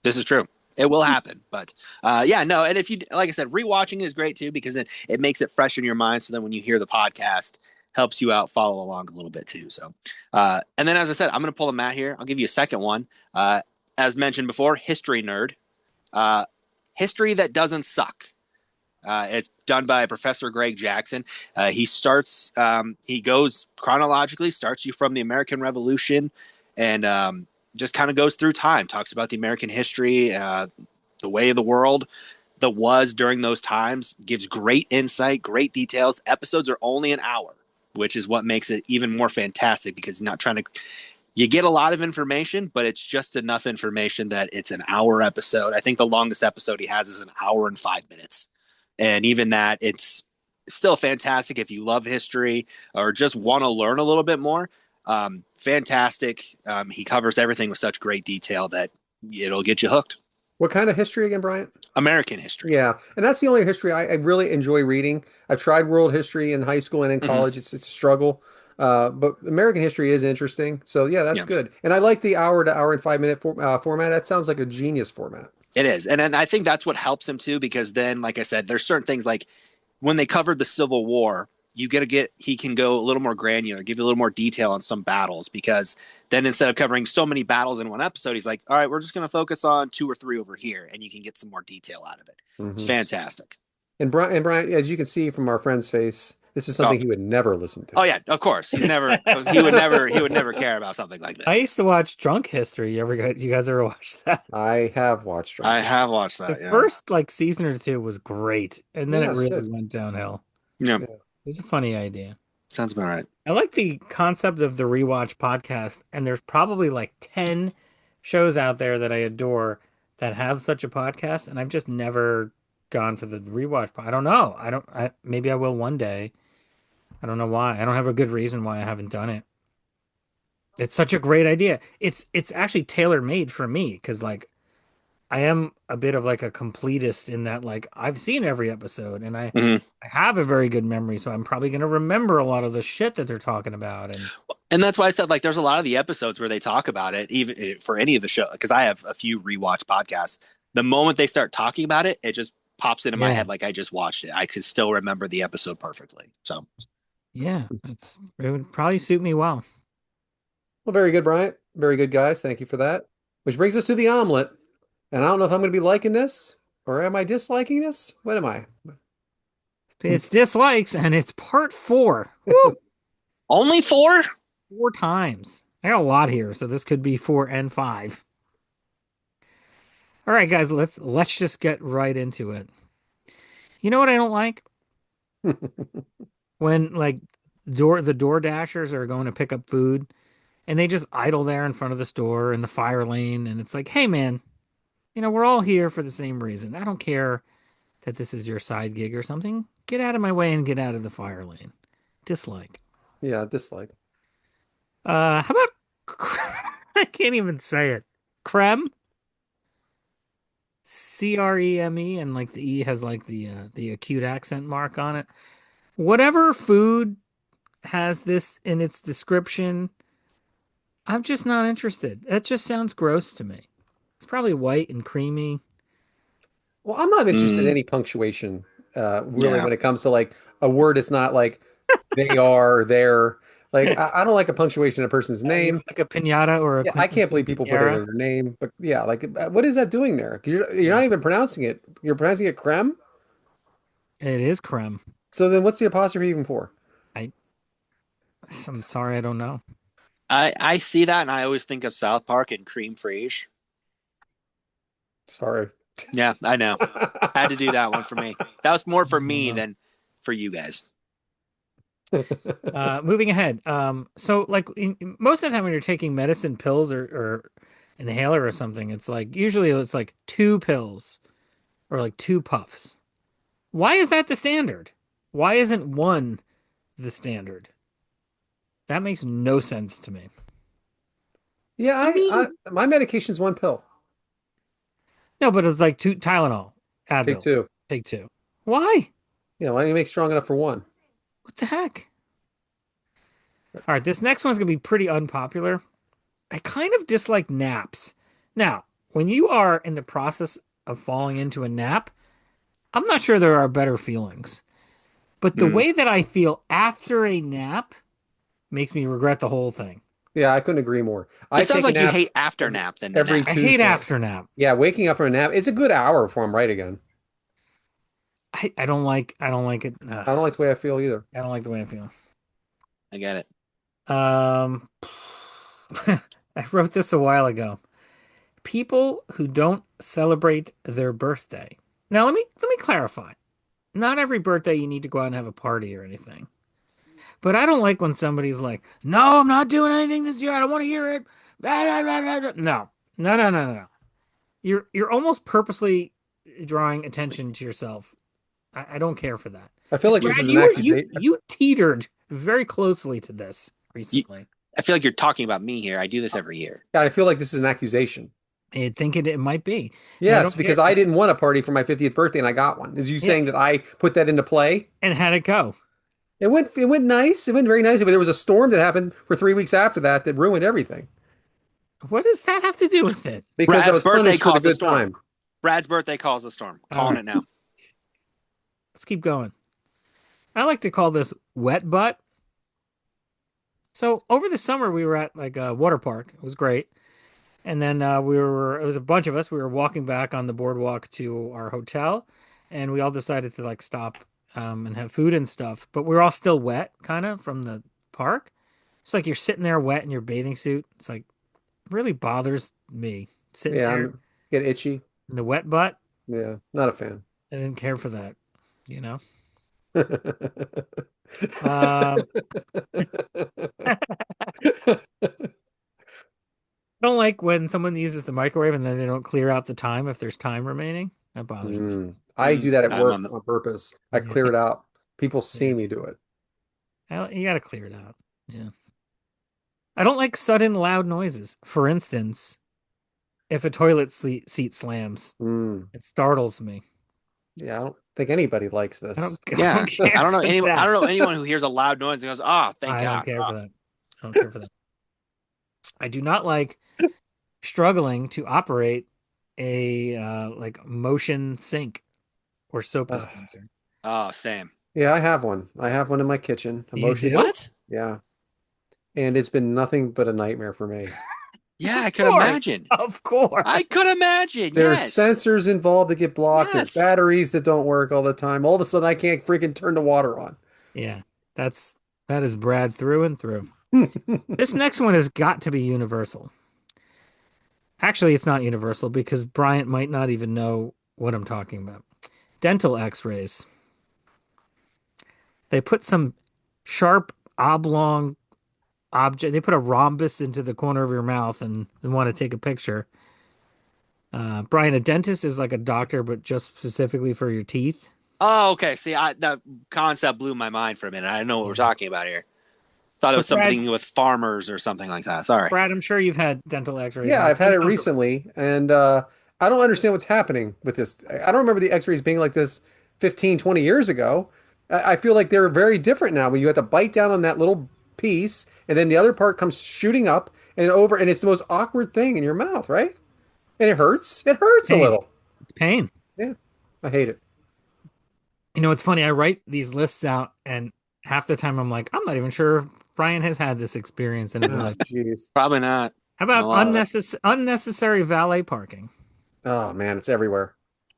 This is true. It will happen, but yeah, no. And if you, like I said, rewatching is great too because it makes it fresh in your mind. So then when you hear the podcast, helps you out, follow along a little bit too. So, and then as I said, I'm going to pull a mat here. I'll give you a second one. As mentioned before, History Nerd, history that doesn't suck. It's done by Professor Greg Jackson. He goes chronologically, starts you from the American Revolution, and just kind of goes through time, talks about the American history, the way of the world that was during those times, gives great insight, great details. Episodes are only an hour, which is what makes it even more fantastic because you're not trying to. You get a lot of information, but it's just enough information that it's an hour episode. I think the longest episode he has is an hour and 5 minutes. And even that, it's still fantastic if you love history or just want to learn a little bit more. Fantastic. He covers everything with such great detail that it'll get you hooked. What kind of history again, Bryant? American history. Yeah, and that's the only history I really enjoy reading. I've tried world history in high school and in Mm-hmm. college. It's a struggle, but American history is interesting. So yeah, that's Yeah, good. And I like the hour to hour and 5 minute format. That sounds like a genius format. it is. And I think that's what helps him too, because then, like I said, there's certain things like when they covered the Civil War, he can go a little more granular, give you a little more detail on some battles, because then instead of covering so many battles in one episode, he's like, all right, we're just going to focus on 2 or 3 over here, and you can get some more detail out of it. It's Hmm. fantastic. And Brian, as you can see from our friend's face, this is Oh, something he would never listen oh to. yeah, of course. He would never care about something like I used to this. watch Drunk History. You guys ever watch that? I have watched I Drunk have watched The that. Yeah. first like season or two was great, and then it Yeah, it's really good. went downhill. Yeah. Yeah. It was a funny idea. Sounds about right. I like the concept of the rewatch podcast, and there's probably like 10 shows out there that I adore that have such a podcast, and I've just never gone for the rewatch. I don't know. Maybe I will one day. I don't know why. I don't have a good reason why I haven't done it. It's such a great idea. It's actually tailor made for me because like I am a bit of like a completist in that like I've seen every episode and Hmm. I have a very good memory, so I'm probably gonna remember a lot of the shit that they're talking about. And And that's why I said, like, there's a lot of the episodes where they talk about it, even for any of the show, because I have a few rewatch podcasts. The moment they start talking about it, it just pops into my yeah, head like I just watched it. I could still remember the episode perfectly. So yeah, it would probably suit me well. Well, very good, Bryant. Very good, guys. Thank you for that. Which brings us to the omelet. And I don't know if I'm going to be liking this or am I disliking this? What am I? It's dislikes and it's part four. Woo! only 4? 4 times. I got a lot here, so this could be 4 and 5. All right, guys, let's just get right into it. You know what I don't like? When like door dashers are going to pick up food and they just idle there in front of the store in the fire lane and it's like, "Hey man, we're all here for the same reason. I don't care that this is your side gig or something. Get out of my way and get out of the fire lane." Dislike. Yeah, dislike. How about I can't even say it. Creme? CREME, and like the E has like the acute accent mark on it. Whatever food has this in its description, I'm just not interested. That just sounds gross to me. It's probably white and creamy. Well, I'm not interested in Mm, any punctuation, really, yeah. when it comes to like a word. It's not like they are, they're like, I don't like a punctuation in a person's You name. don't like a pinata or a Yeah, I can't believe people put it quinceañera? in their name, but yeah, like, what is that doing there? 'Cause you're Yeah, not even pronouncing it. You're pronouncing it creme. it is creme. So then what's the apostrophe even for? I I'm sorry, I don't know. I see that and I always think of South Park and cream fraiche. Sorry. Yeah, I know. Had to do that one for me. That was more for me No. than for you guys. Moving ahead. So like most of the time when you're taking medicine, pills or inhaler or something, it's like usually it's like 2 pills or like 2 puffs. Why is that the standard? Why isn't one the standard? That makes no sense to me. Yeah, I mean, my medication is one pill. No, but it's like two Tylenol, Take Advil, two. take two. Why? Why don't you make strong enough for one? What the heck? All right, this next one's gonna be pretty unpopular. I kind of dislike naps. Now, when you are in the process of falling into a nap, I'm not sure there are better feelings. But the mm. way that I feel after a nap makes me regret the whole thing. Yeah, I couldn't agree more. It I sounds take a like you nap hate after every, nap than the every nap. I hate Tuesday. after nap. Yeah, waking up from a nap, it's a good hour before I'm right again. I don't like it. I don't like the way I feel either. I don't like the way I feel. I get it. Um, I wrote this a while ago. People who don't celebrate their birthday. Now let me clarify. Not every birthday you need to go out and have a party or anything. But I don't like when somebody's like, "No, I'm not doing anything this year. I don't want to hear it." Blah, blah, blah, blah, blah." No, no, no, no, no, no. You're almost purposely drawing attention to yourself. I don't care for that. I feel like You, this Brad, is an you accusation. you teetered very closely to this you, recently. I feel like you're talking about me here. I do this every year. I feel like this is an accusation. I think it might be, and I Yes, don't care. because I didn't want a party for my 50th birthday and I got one. Is you Yeah, saying that I put that into play? and how'd it go? It went nice. It went very nice, but there was a storm that happened for 3 weeks after that that ruined everything What does that have to do with it? because I Brad's was birthday punished for the caused a good storm. time. Brad's birthday caused a storm. All Calling right, it now. let's keep going. I like to call this wet butt. So over the summer we were at like a water park. It was great. And then it was a bunch of us. We were walking back on the boardwalk to our hotel, and we all decided to like stop and have food and stuff. But we were all still wet, kind of from the park. It's like you're sitting there wet in your bathing suit. It's like really bothers me sitting Yeah, there I'm get itchy. in the wet butt. Yeah, not a fan. I didn't care for that, you know. Um, I don't like when someone uses the microwave and then they don't clear out the time if there's time remaining. That bothers me. I do that at I'm work on the. on purpose. I Yeah, clear it out. People see yeah. me do it. You got to clear it out. Yeah. I don't like sudden loud noises. For instance, if a seat slams, Mm. it startles me. Yeah, I don't think anybody likes I this. don't, I Yeah, don't care I don't know for anyone. I that. don't know anyone who hears a loud noise and goes, "Oh, thank I don't God." care Oh. for that. I don't care for that. I do not like struggling to operate a like motion sink or soap Ugh. dispenser. Oh, same. Yeah, I have one. I have one in my kitchen, a You motion. do? What? Yeah, and it's been nothing but a nightmare for me. Yeah, Of I could course. imagine. Of course. I could imagine. There's Yes. sensors involved that get blocked. There's Yes. batteries that don't work all the time. All of a sudden, I can't freaking turn the water on. Yeah. That's that is Brad through and through. This next one has got to be universal. Actually, it's not universal because Bryant might not even know what I'm talking about. Dental x-rays. They put some sharp oblong object, they put a rhombus into the corner of your mouth and want to take a picture. Brian, a dentist is like a doctor, but just specifically for your teeth. Oh, okay. See, that concept blew my mind for a minute. I didn't know what we're Yeah. talking about here. Thought it was But Brad, something with farmers or something like that. Sorry. Brad, I'm sure you've had dental x-rays Yeah, and I've you're had it uncomfortable. recently, and I don't understand what's happening with this. I don't remember the X-rays being like this 15, 20 years ago. I feel like they're very different now when you have to bite down on that little piece, and then the other part comes shooting up and over, and it's the most awkward thing in your mouth, right? And it hurts. It hurts a Pain. little. It's pain. Yeah, I hate it. You know, it's funny. I write these lists out, and half the time I'm like, I'm not even sure if Brian has had this experience in his Oh, life. jeez. Probably not. How A about lot of it. unnecessary valet parking? Oh man, it's everywhere.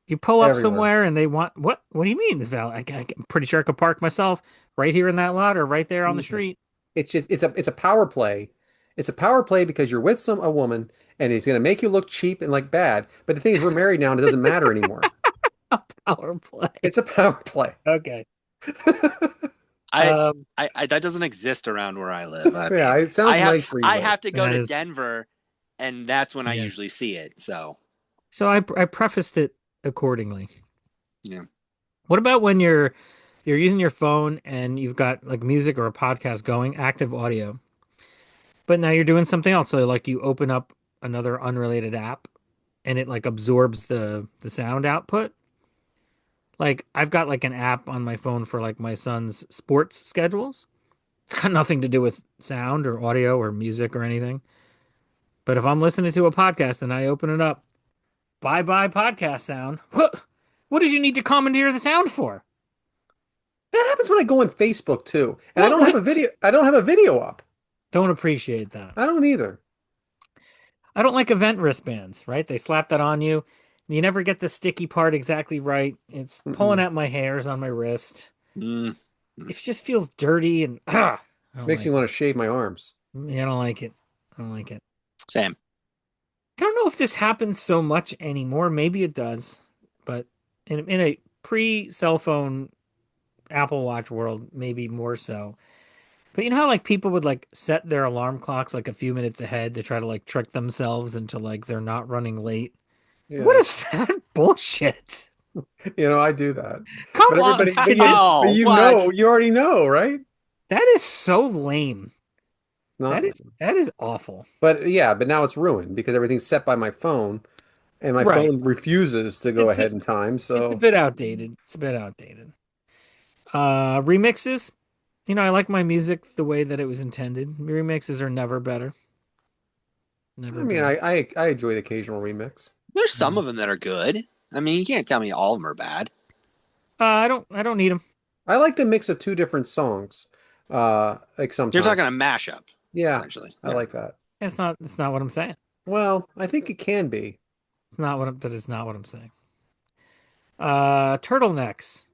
You pull up Everywhere. somewhere and they want what? What do you mean this valet? I'm pretty sure I could park myself right here in that lot or right there on the No. street. It's a power play. It's a power play because you're with a woman and he's gonna make you look cheap and like bad. But the thing is, we're married now and it doesn't matter anymore. A power play. It's a power play. Okay. I, Um, I that doesn't exist around where I live. I Yeah, mean, it sounds nice for you I though. have to go that to is Denver, and that's when I yeah. usually see it. So So I prefaced it accordingly. yeah. What about when you're using your phone and you've got like music or a podcast going, active audio, but now you're doing something else. So like you open up another unrelated app and it like absorbs the sound output. Like I've got like an app on my phone for like my son's sports schedules. It's got nothing to do with sound or audio or music or anything. But if I'm listening to a podcast and I open it up, bye bye podcast sound. What did you need to commandeer the sound for? That happens when I go on Facebook too, and I What don't have what? a video. I don't have a video up. Don't appreciate that. I don't either. I don't like event wristbands, right? They slap that on you. You never get the sticky part exactly right. It's pulling Mm-mm. at my hairs on my wrist. Mm. It just feels dirty and I don't Makes me like want to shave my arms. it. Yeah, I don't like it. I don't like it. Same. I don't know if this happens so much anymore. Maybe it does, but in a pre-cell phone Apple Watch world, maybe more so. But you know how like people would like set their alarm clocks like a few minutes ahead to try to like trick themselves into like they're not running late? What Yeah, is that bullshit? I do that. But Come on, everybody, but you, Sid. but Oh, you know, what? you already know, right? That is so lame. Not, That is awful. but yeah, but now it's ruined because everything's set by my phone, and my Right. phone refuses to go It's ahead it's in time. it's a So bit outdated. It's a bit outdated. Remixes. You know, I like my music the way that it was intended. Remixes are never better. I Never mean, better. I enjoy the occasional remix. There's some Yeah. of them that are good. I mean, you can't tell me all of them are bad. I don't need them. I like the mix of two different songs. Like You're sometimes. talking a mashup, Yeah, essentially. I Yeah. like that. It's not what I'm saying. Well, I think it can be. That is not what I'm saying. Turtlenecks.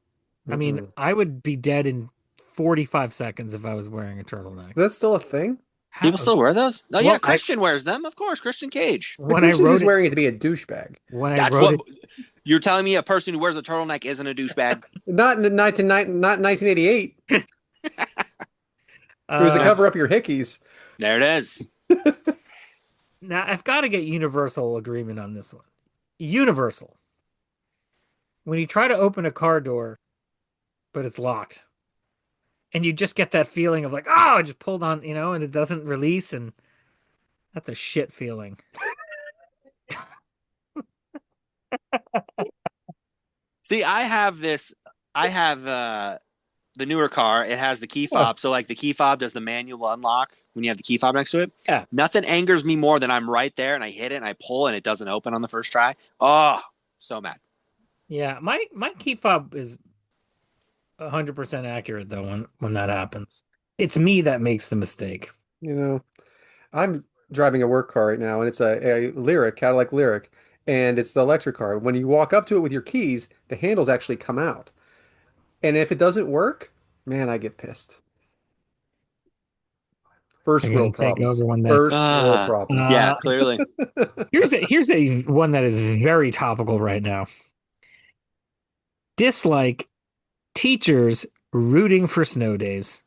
I mean, Mm-mm. I would be dead in 45 seconds if I was wearing a turtleneck. That's still a thing? People How, still wear those? Oh yeah, well, Christian wears them, of course. Christian Cage. But when I Christian's wrote just it, wearing it to be a douchebag. when I That's wrote what it, you're telling me. A person who wears a turtleneck isn't a douchebag? Not in 1988. It was to uh, cover up your hickeys. There it is. now I've got to get universal agreement on this one. Universal. When you try to open a car door, but it's locked, and you just get that feeling of like, oh, I just pulled on, and it doesn't release, and that's a shit feeling. See, I have this. I have the newer car. It has the key Oh, fob. So like the key fob does the manual unlock when you have the key fob next to it. Yeah. Nothing angers me more than I'm right there and I hit it and I pull and it doesn't open on the first try. Oh, so mad. Yeah, my key fob is 100% accurate though when that happens. It's me that makes the mistake. you know, I'm driving a work car right now, and it's a Lyric, Cadillac Lyric, and it's the electric car. When you walk up to it with your keys, the handles actually come out. And if it doesn't work, man, I get pissed. You're First gonna world take problems. over one day. First world problems. Yeah, Uh, clearly. here's a one that is very topical right now. Dislike teachers rooting for snow days.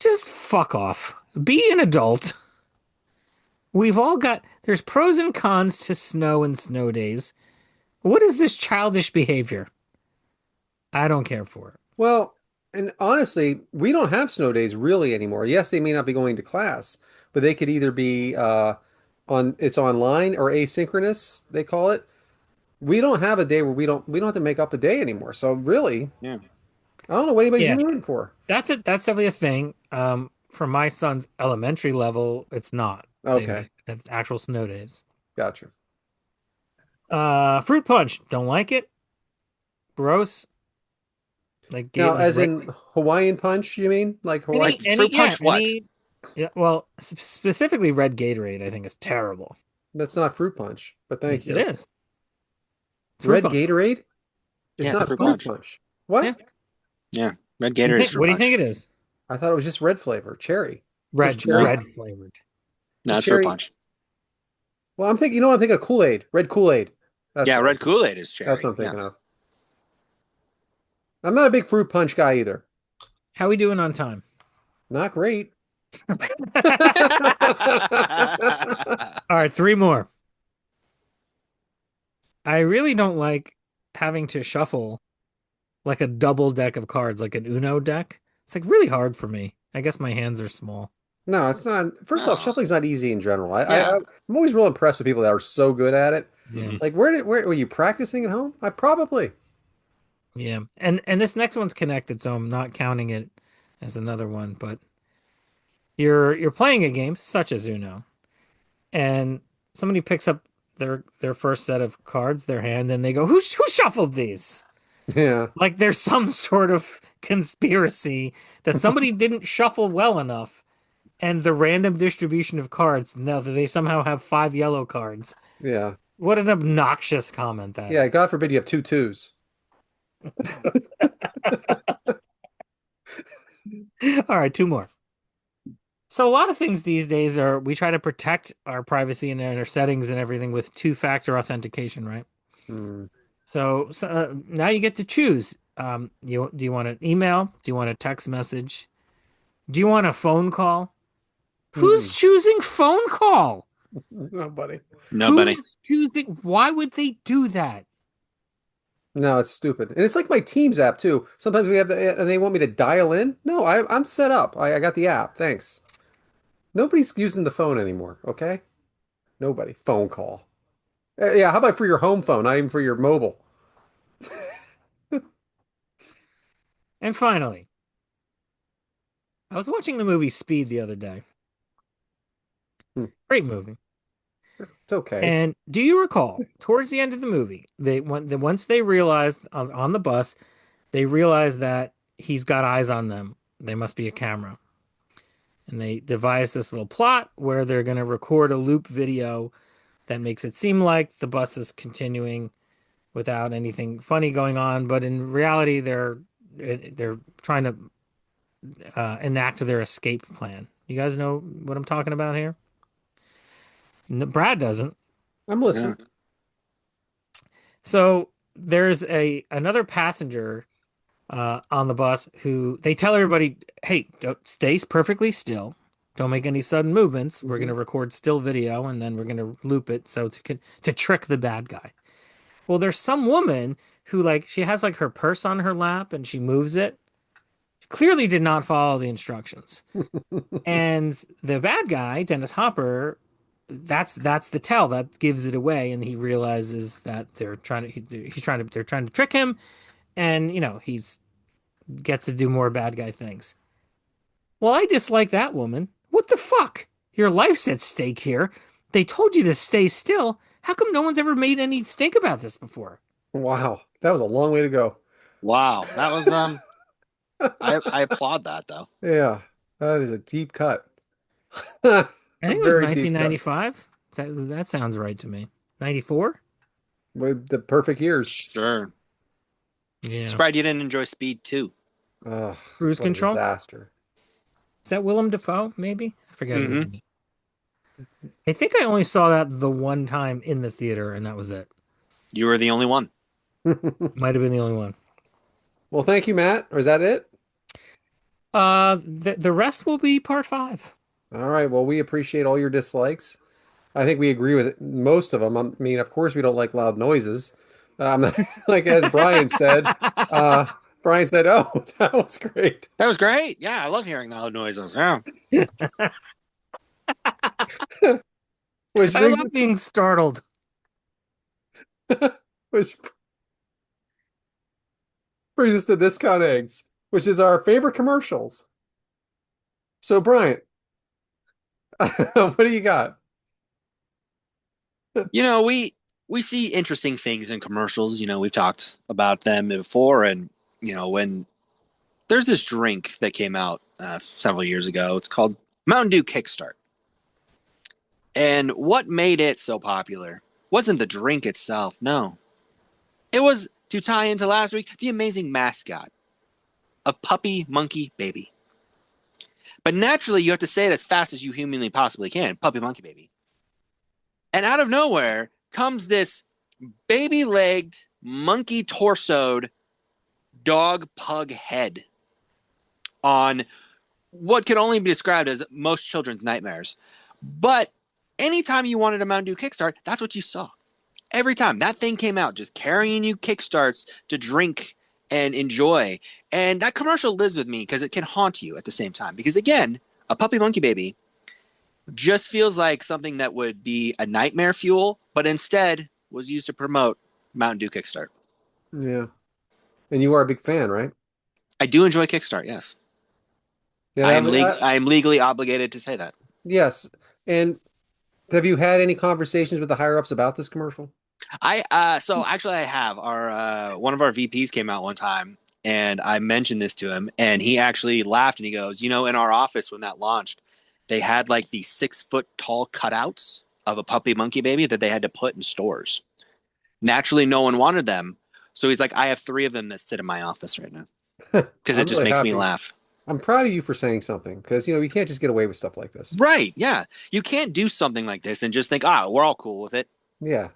Just fuck off. Be an adult. There's pros and cons to snow and snow days. What is this childish behavior? I don't care for it. Well, and honestly, we don't have snow days really anymore. Yes, they may not be going to class, but they could either be it's online or asynchronous, they call it. We don't have a day where we don't have to make up a day anymore. So really, Yeah. I don't know what anybody's Yeah, rooting for. that's definitely a thing. For my son's elementary level, it's not. Okay, It's actual snow days. gotcha. Fruit punch, don't like it. Gross. Like Now, like as in Hawaiian Punch, you mean? Like Hawaii? Like fruit punch what? yeah. Well, specifically red Gatorade, I think is terrible. That's not fruit punch, but thank Yes, it you. is. It's fruit Red punch. Gatorade? It's Yeah, it's a not fruit fruit punch. punch. What? Yeah. Yeah. Red Gator is fruit What do you punch. think it is? I thought it was just red flavor, cherry. Just Red cherry. No. red flavored. No, The it's fruit cherry. punch. Well, I'm thinking, I'm thinking of Kool-Aid. Red Kool-Aid. Yeah, What red Kool-Aid is that's cherry. what I'm Yeah. thinking of. I'm not a big fruit punch guy either. How we doing on time? Not great. All right, three more. I really don't like having to shuffle like a double deck of cards, like an Uno deck. It's like really hard for me. I guess my hands are small. No, it's not. First off, Oh, shuffling's not easy in general. yeah. I'm always real impressed with people that are so good at it. Yeah. Like, where were you practicing at home? I probably. Yeah. And this next one's connected, so I'm not counting it as another one, but you're playing a game such as Uno, and somebody picks up their first set of cards, their hand, and they go, who shuffled these? Yeah. Like there's some sort of conspiracy that somebody didn't shuffle well enough, and the random distribution of cards, now that they somehow have five yellow cards. Yeah. What an obnoxious comment that Yeah. is. God forbid you have two twos. All right, two more. So a lot of things these days are we try to protect our privacy and our settings and everything with two-factor authentication, right? Hmm. So now you get to choose. Do you want an email? Do you want a text message? Do you want a phone call? Who's Mm-mm. choosing phone call? Nobody. Nobody. Who's choosing? Why would they do that? No, it's stupid. And it's like my Teams app too. Sometimes we have and they want me to dial in. No, I'm set up. I got the app. Thanks. Nobody's using the phone anymore. Okay. Nobody. Phone call. Yeah. How about for your home phone, not even for your mobile? And finally, I was watching the movie Speed the other day. Hmm. Great movie. It's okay. And do you recall, towards the end of the movie, once they realized on the bus They realize that he's got eyes on them. They must be a camera. And they devise this little plot where they're going to record a loop video that makes it seem like the bus is continuing without anything funny going on, but in reality, they're trying to enact their escape plan. You guys know what I'm talking about here? Brad doesn't. I'm Yeah. listening. So there's a another passenger on the bus who they tell everybody, "Hey, don't, stay perfectly still. Don't make any sudden movements. We're going to record still video and then we're going to loop it so to trick the bad guy." Well, there's some woman who like she has like her purse on her lap and she moves it. She clearly did not follow the instructions. And the bad guy, Dennis Hopper, that's the tell that gives it away, and he realizes that they're trying to trick him, and he's gets to do more bad guy things. Well, I dislike that woman. What the fuck? Your life's at stake here. They told you to stay still. How come no one's ever made any stink about this before? Wow, that was a long way to go. Wow. That was I applaud that though. Yeah, that is a deep cut. A I think it was very deep cut. 1995. That sounds right to me. 94? With the perfect years. Sure. Yeah. Surprised you didn't enjoy Speed 2. Ugh, Cruise what a Control? disaster. Is that Willem Dafoe, maybe? I forget his Mm-hmm. name. I think I only saw that the one time in the theater, and that was it. You were the only one. Might have been the only one. Well, thank you, Matt. Or is that it? The rest will be part five. All right. Well, we appreciate all your dislikes. I think we agree with most of them. I mean, of course, we don't like loud noises. Like as Brian said, uh, Brian said, "Oh, that was great." That was great. Yeah, I love hearing the loud noises. Yeah. Which I brings love us, being startled. which brings us to Discount Eggs, which is our favorite commercials. So, Brian, what do you got? You know, we see interesting things in commercials. You know, we've talked about them before, and when there's this drink that came out several years ago. It's called Mountain Dew Kickstart. And what made it so popular wasn't the drink itself. No, it was to tie into last week the amazing mascot, a puppy monkey baby. But naturally, you have to say it as fast as you humanly possibly can, puppy monkey baby. And out of nowhere comes this baby legged, monkey torsoed dog pug head on what could only be described as most children's nightmares. But anytime you wanted a Mountain Dew Kickstart, that's what you saw. Every time that thing came out, just carrying you Kickstarts to drink and enjoy. And that commercial lives with me because it can haunt you at the same time. Because again, a puppy monkey baby just feels like something that would be a nightmare fuel, but instead was used to promote Mountain Dew Kickstart. Yeah, and you are a big fan, right? I do enjoy Kickstart, yes. Yeah, I am legally obligated to say that. yes. And have you had any conversations with the higher ups about this commercial? So actually I have our one of our VPs came out one time and I mentioned this to him and he actually laughed and he goes, in our office when that launched, they had like these 6 foot tall cutouts of a puppy monkey baby that they had to put in stores. Naturally, no one wanted them. So he's like, I have 3 of them that sit in my office right now because it I'm just really makes me happy. laugh. I'm proud of you for saying something because you can't just get away with stuff like this. Right. Yeah. You can't do something like this and just think, we're all cool with it. Yeah,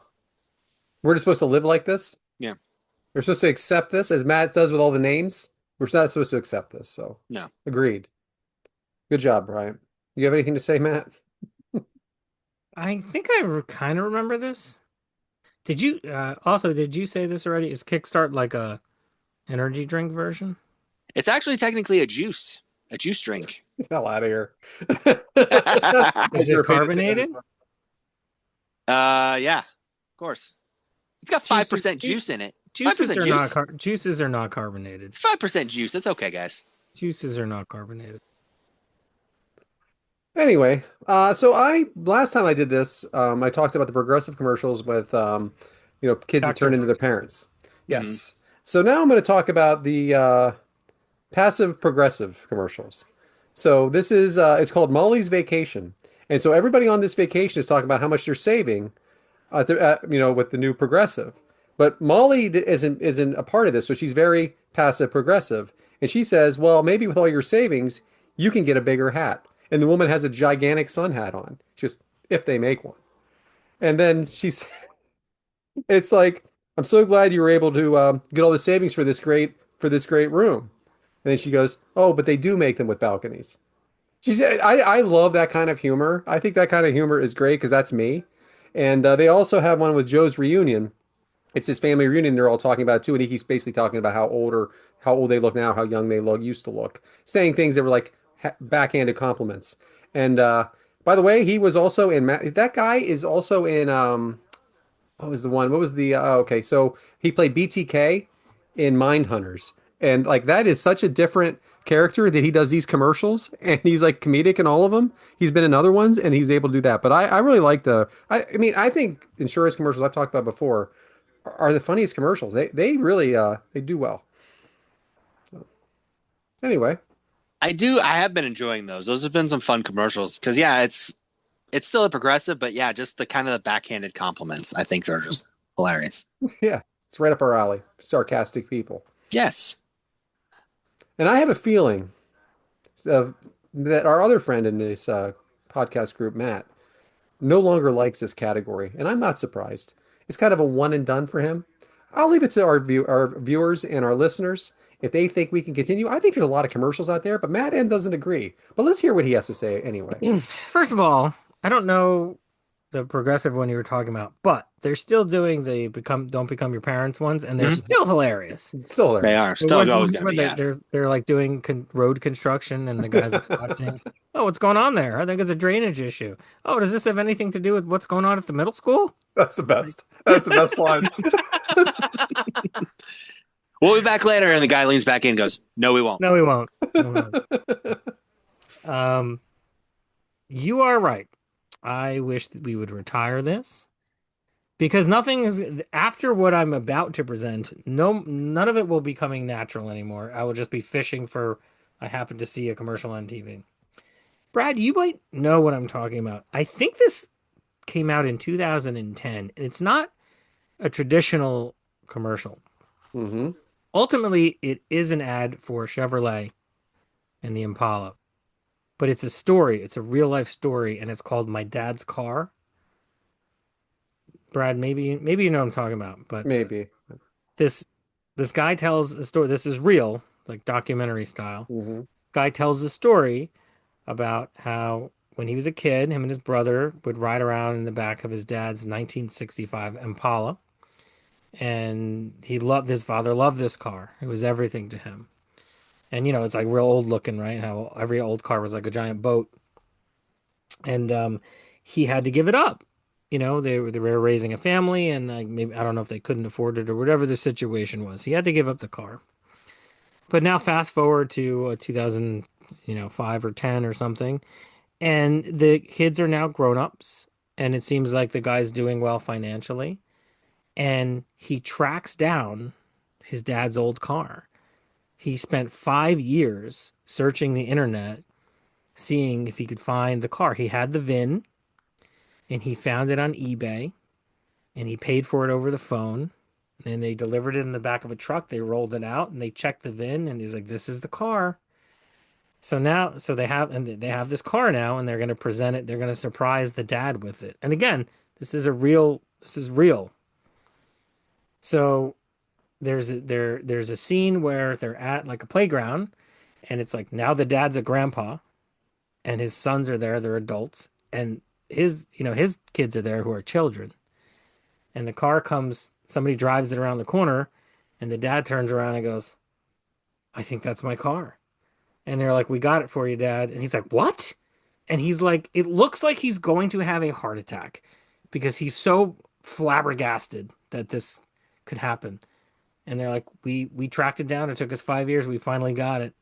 we're just supposed to live like this. Yeah. We're supposed to accept this as Matt does with all the names. We're not supposed to accept this. So, No. agreed. Good job, Brian. You have anything to say, Matt? I think I kind of remember this. Did you say this already? Is Kickstart like a energy drink version? It's actually technically a juice drink. Get the hell out of here. Is You're it a pain to say that carbonated? as well. Yeah, of course. It's got Juices, 5% ju- juice in it. juices 5% are not juice. juices are not carbonated. It's 5% juice. That's okay, guys. Juices are not carbonated. Anyway, so I last time I did this, I talked about the progressive commercials with kids that turn Dr. into their Pepper. parents. Hmm. Yes. So now I'm going to talk about the passive progressive commercials. So this is it's called Molly's Vacation. And so everybody on this vacation is talking about how much they're saving with the new progressive. But Molly isn't a part of this, so she's very passive progressive. And she says, "Well, maybe with all your savings, you can get a bigger hat." And the woman has a gigantic sun hat on. She goes, "If they make one." And then it's like, "I'm so glad you were able to get all the savings for this great room." And then she goes, "Oh, but they do make them with balconies." I love that kind of humor. I think that kind of humor is great because that's me. And they also have one with Joe's reunion. It's his family reunion. They're all talking about it too, and he keeps basically talking about how old they look now, how young they look used to look, saying things that were like backhanded compliments. And by the way, he was also in. That guy is also in. What was the one? What was the? Okay, so he played BTK in Mindhunters, and like that is such a different character that he does these commercials, and he's like comedic in all of them. He's been in other ones, and he's able to do that. But I really like the. I mean, I think insurance commercials I've talked about before are the funniest commercials. They really they do well. Anyway, I have been enjoying those. Those have been some fun commercials because yeah, it's still a progressive, but yeah, just the kind of the backhanded compliments I think are just hilarious. yeah, it's right up our alley. Sarcastic people, Yes. and I have a feeling of that our other friend in this podcast group, Matt, no longer likes this category, and I'm not surprised. It's kind of a one and done for him. I'll leave it to our viewers and our listeners if they think we can continue. I think there's a lot of commercials out there, but Matt M doesn't agree. But let's hear what he has to say anyway. First of all, I don't know the progressive one you were talking about, but they're still doing the become don't become your parents ones, and they're Mhm. still hilarious. Still They hilarious. are There still was always one going to where be yes. they're like doing road construction, and the guys are watching. Oh, what's going on there? I think it's a drainage issue. Oh, does this have anything to do with what's going on at the middle school? That's the best. That's the best line. We'll be back later, and the guy leans back in and goes, "No, we won't." No, we won't. No, we won't. Um, you are right. I wish that we would retire this because nothing is after what I'm about to present. No, none of it will be coming natural anymore. I will just be fishing for. I happen to see a commercial on TV. Brad, you might know what I'm talking about. I think this came out in 2010, and it's not a traditional commercial. hmm Ultimately, it is an ad for Chevrolet and the Impala, but it's a story. It's a real life story, and it's called My Dad's Car. Brad, maybe you know what I'm talking about, but Maybe. this this guy tells a story. This is real, like documentary style. hmm Guy tells a story about how when he was a kid, him and his brother would ride around in the back of his dad's 1965 Impala, and his father loved this car. It was everything to him. And it's like real old looking, right? How every old car was like a giant boat, and he had to give it up. They were raising a family, and like maybe I don't know if they couldn't afford it or whatever the situation was. He had to give up the car. But now fast forward to 2000, 5 or 10 or something, and the kids are now grown-ups, and it seems like the guy's doing well financially, and he tracks down his dad's old car. He spent 5 years searching the internet, seeing if he could find the car. He had the VIN, and he found it on eBay, and he paid for it over the phone. And they delivered it in the back of a truck. They rolled it out, and they checked the VIN, and he's like, "This is the car." So they have this car now, and they're going to present it. They're going to surprise the dad with it. And again, This is real. So there's a scene where they're at like a playground, and it's like now the dad's a grandpa, and his sons are there. They're adults, and his kids are there who are children. And the car comes. Somebody drives it around the corner, and the dad turns around and goes, "I think that's my car." And they're like, "We got it for you, Dad." And he's like, "What?" And he's like, it looks like he's going to have a heart attack because he's so flabbergasted that this could happen. And they're like, "We tracked it down. It took us 5 years. We finally got it."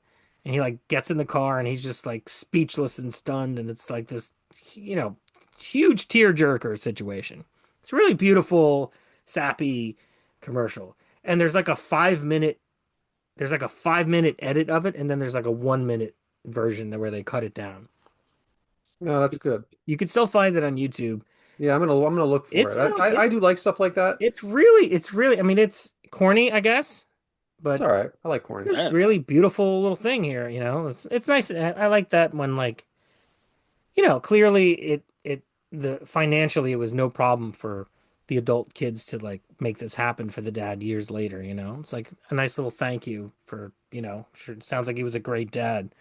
And he like gets in the car and he's just like speechless and stunned. And it's like this, you know, huge tearjerker situation. It's a really beautiful, sappy commercial. and there's like a 5 minute edit of it, and then there's like a 1 minute version where they cut it down. No, that's good. You can still find it on YouTube. Yeah, I'm gonna look for It's it. I it's do like stuff like that. it's really, I mean, it's corny, I guess, It's but all right. I like it's corny. a Yeah. really beautiful little thing here, you know. It's nice. I like that when, like, clearly the financially it was no problem for the adult kids to like make this happen for the dad years later, you know. It's like a nice little thank you for, sure, it sounds like he was a great dad.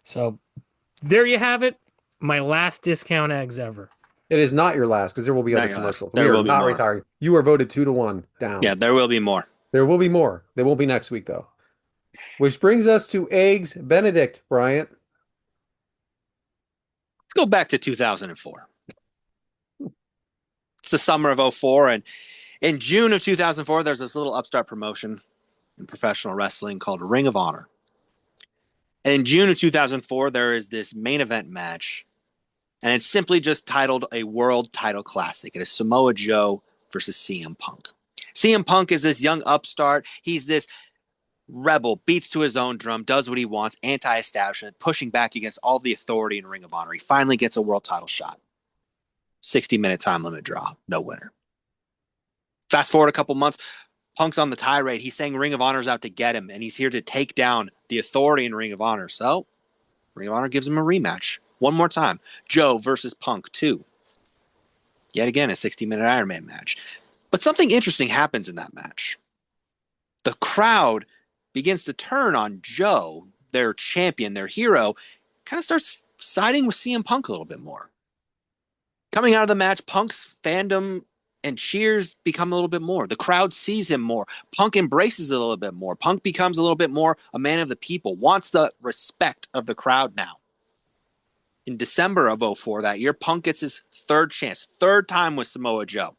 So there you have it. My last discount eggs ever. It is not your last because there will be Not other your last. commercials. We There are will be not more. retiring. You are voted 2-1 Yeah, down. there will be more. There will be more. They won't be next week though. Which brings us to Eggs Benedict, Bryant. Let's go back to 2004. It's the summer of '04, and in June of 2004, there's this little upstart promotion in professional wrestling called Ring of Honor. And in June of 2004, there is this main event match, and it's simply just titled a World Title Classic. It is Samoa Joe versus CM Punk. CM Punk is this young upstart. He's this rebel, beats to his own drum, does what he wants, anti-establishment, pushing back against all the authority in Ring of Honor. He finally gets a world title shot. 60-minute time limit draw, no winner. Fast forward a couple months, Punk's on the tirade. He's saying Ring of Honor's out to get him, and he's here to take down the authority in Ring of Honor. So Ring of Honor gives him a rematch. One more time. Joe versus Punk 2. Yet again, a 60-minute Iron Man match. But something interesting happens in that match. The crowd begins to turn on Joe, their champion, their hero, kind of starts siding with CM Punk a little bit more. Coming out of the match, Punk's fandom and cheers become a little bit more. The crowd sees him more. Punk embraces it a little bit more. Punk becomes a little bit more a man of the people, wants the respect of the crowd now. In December of '04 that year, Punk gets his third chance, third time with Samoa Joe.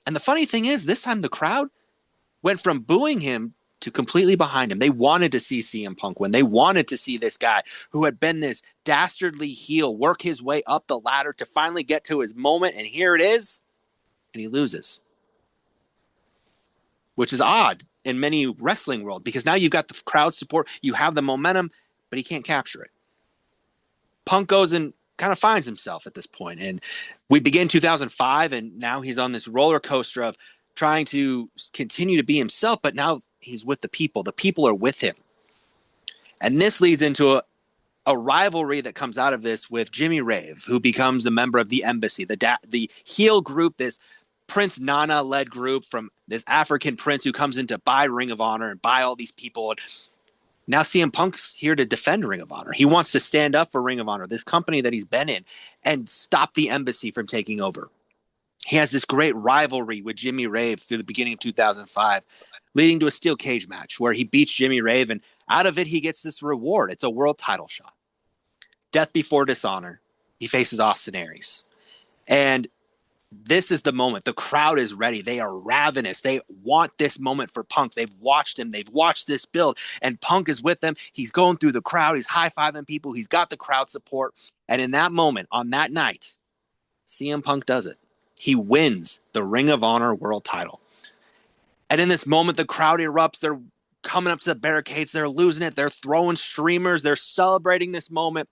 And the funny thing is, this time the crowd went from booing him to completely behind him. They wanted to see CM Punk win. They wanted to see this guy who had been this dastardly heel work his way up the ladder to finally get to his moment. And here it is. And he loses. Which is odd in many wrestling world because now you've got the crowd support, you have the momentum, but he can't capture it. Punk goes and kind of finds himself at this point. And we begin 2005, and now he's on this roller coaster of trying to continue to be himself, but now he's with the people. The people are with him. And this leads into a rivalry that comes out of this with Jimmy Rave, who becomes a member of the Embassy, the heel group, this Prince Nana-led group from this African prince who comes in to buy Ring of Honor and buy all these people. And now CM Punk's here to defend Ring of Honor. He wants to stand up for Ring of Honor, this company that he's been in, and stop the Embassy from taking over. He has this great rivalry with Jimmy Rave through the beginning of 2005, leading to a steel cage match where he beats Jimmy Rave, and out of it, he gets this reward. It's a world title shot. Death before dishonor. He faces Austin Aries. And this is the moment. The crowd is ready. They are ravenous. They want this moment for Punk. They've watched him. They've watched this build, and Punk is with them. He's going through the crowd. He's high-fiving people. He's got the crowd support. And in that moment, on that night, CM Punk does it. He wins the Ring of Honor world title. And in this moment, the crowd erupts. They're coming up to the barricades. They're losing it. They're throwing streamers. They're celebrating this moment.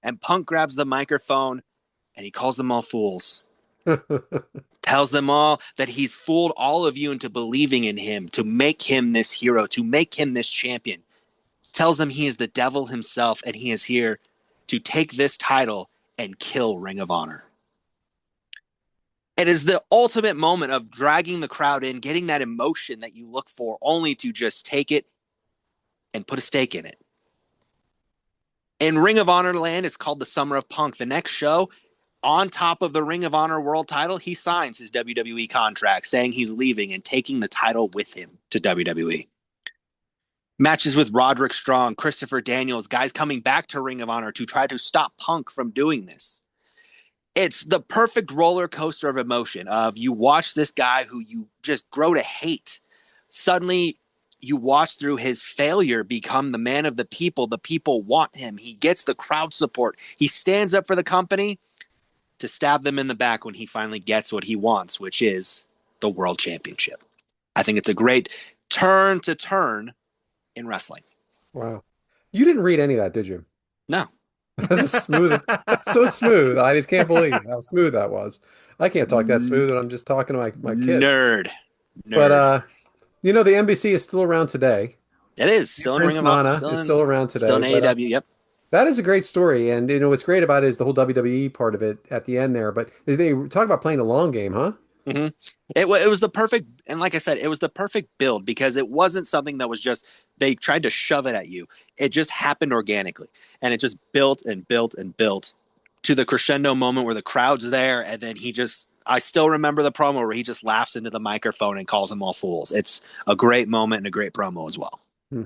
And Punk grabs the microphone, and he calls them all fools. Tells them all that he's fooled all of you into believing in him, to make him this hero, to make him this champion. Tells them he is the devil himself, and he is here to take this title and kill Ring of Honor. It is the ultimate moment of dragging the crowd in, getting that emotion that you look for, only to just take it and put a stake in it. In Ring of Honor land, it's called the Summer of Punk. The next show, on top of the Ring of Honor world title, he signs his WWE contract, saying he's leaving and taking the title with him to WWE. Matches with Roderick Strong, Christopher Daniels, guys coming back to Ring of Honor to try to stop Punk from doing this. It's the perfect roller coaster of emotion of you watch this guy who you just grow to hate. Suddenly, you watch through his failure become the man of the people. The people want him. He gets the crowd support. He stands up for the company to stab them in the back when he finally gets what he wants, which is the world championship. I think it's a great turn to turn in wrestling. Wow. You didn't read any of that, did you? No. That's a smooth. That's so smooth. I just can't believe how smooth that was. I can't talk that smooth when I'm just talking to my kids. Nerd. But Nerd. the NBC is still around today. It is still in Ring Prince of Honor, Nana is still around still today. in But AEW. Yep. that is a great story, and what's great about it is the whole WWE part of it at the end there. But they talk about playing the long game, huh? Mm-hmm. It was the perfect, and like I said, it was the perfect build because it wasn't something that was just they tried to shove it at you. It just happened organically, and it just built and built and built to the crescendo moment where the crowd's there, and then he just. I still remember the promo where he just laughs into the microphone and calls them all fools. It's a great moment and a great promo as well. Hmm.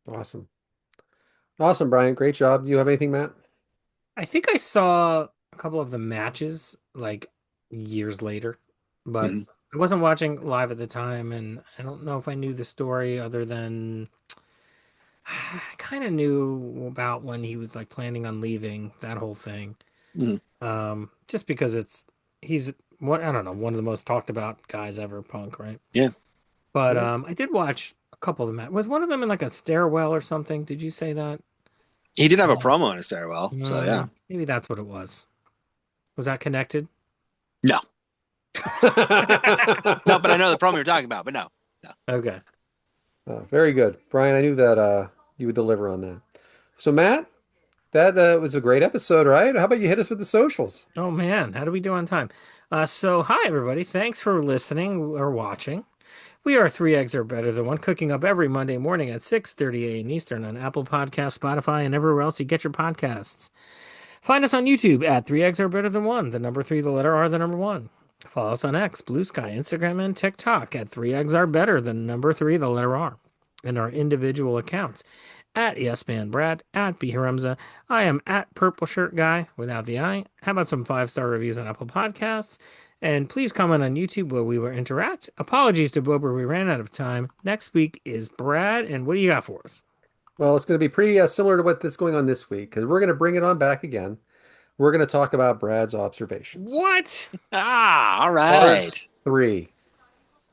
Awesome, awesome, Brian. Great job. You have anything, Matt? I think I saw a couple of the matches like years later, but Mm-hmm. I wasn't watching live at the time, and I don't know if I knew the story other than I kind of knew about when he was like planning on leaving, that whole thing. Mm-hmm. Just because he's what I don't know, one of the most talked about guys ever, Punk, right? Yeah. But Yeah. I did watch a couple of them. Was one of them in like a stairwell or something? Did you say that? He did have a Uh, promo in his stairwell, so yeah. Maybe that's what it was. Was that connected? No, no, but I know the promo you're talking about, but no, no. Okay. Very good, Brian. I knew that you would deliver on that. So, Matt, that was a great episode, right? How about you hit us with the socials? Oh man, how do we do on time? So hi everybody. Thanks for listening or watching. We are Three Eggs Are Better Than One, cooking up every Monday morning at 6:30 a.m. Eastern on Apple Podcasts, Spotify, and everywhere else you get your podcasts. Find us on YouTube at Three Eggs Are Better Than One, the number three, the letter R, the number one. Follow us on X, Blue Sky, Instagram, and TikTok at Three Eggs Are Better Than number three, the letter R. And our individual accounts at YesManBrad, at BHaremza. I am at Purple Shirt Guy without the I. How about some 5-star reviews on Apple Podcasts? And please comment on YouTube where we will interact. Apologies to Bober, we ran out of time. Next week is Brad, and what do you got for us? Well, it's going to be pretty similar to what's going on this week because we're going to bring it on back again. We're going to talk about Brad's observations. What? All Part right. three.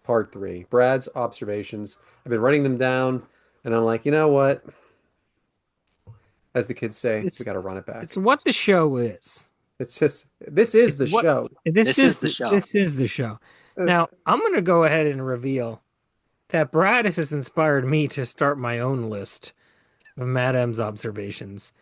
Part three. Brad's observations. I've been writing them down, and I'm like, you know what? As the kids say, we It's got to run it it's back. what the show is. It's just, this is It's the what show. this This is is the show. this is the show. Uh, Now, I'm going to go ahead and reveal that Brad has inspired me to start my own list of Matt M's observations.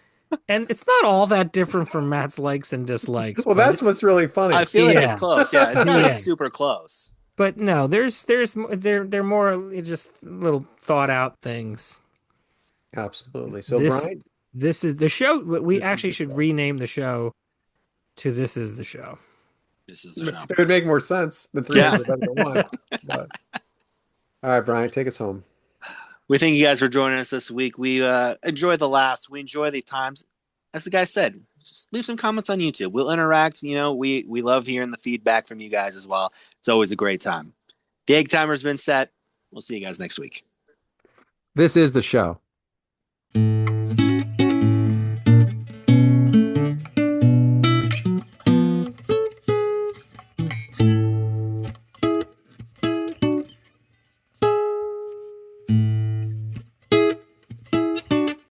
And it's not all that different from Matt's likes and dislikes, Well, that's what's really funny. I feel like it's yeah. close. Yeah, it's got to be Yeah. super close. But no, they're more just little thought out things. Absolutely. So, This Brian, this is the show. We this is actually the should show. rename the show to This Is the Show. This is the show. It would make more sense than three Yeah. eggs are better than one. But, all right, Brian, take us home. We thank you guys for joining us this week. We enjoy the laughs. We enjoy the times. As the guy said, just leave some comments on YouTube. We'll interact. We love hearing the feedback from you guys as well. It's always a great time. The egg timer's been set. We'll see you guys next week. This is the show.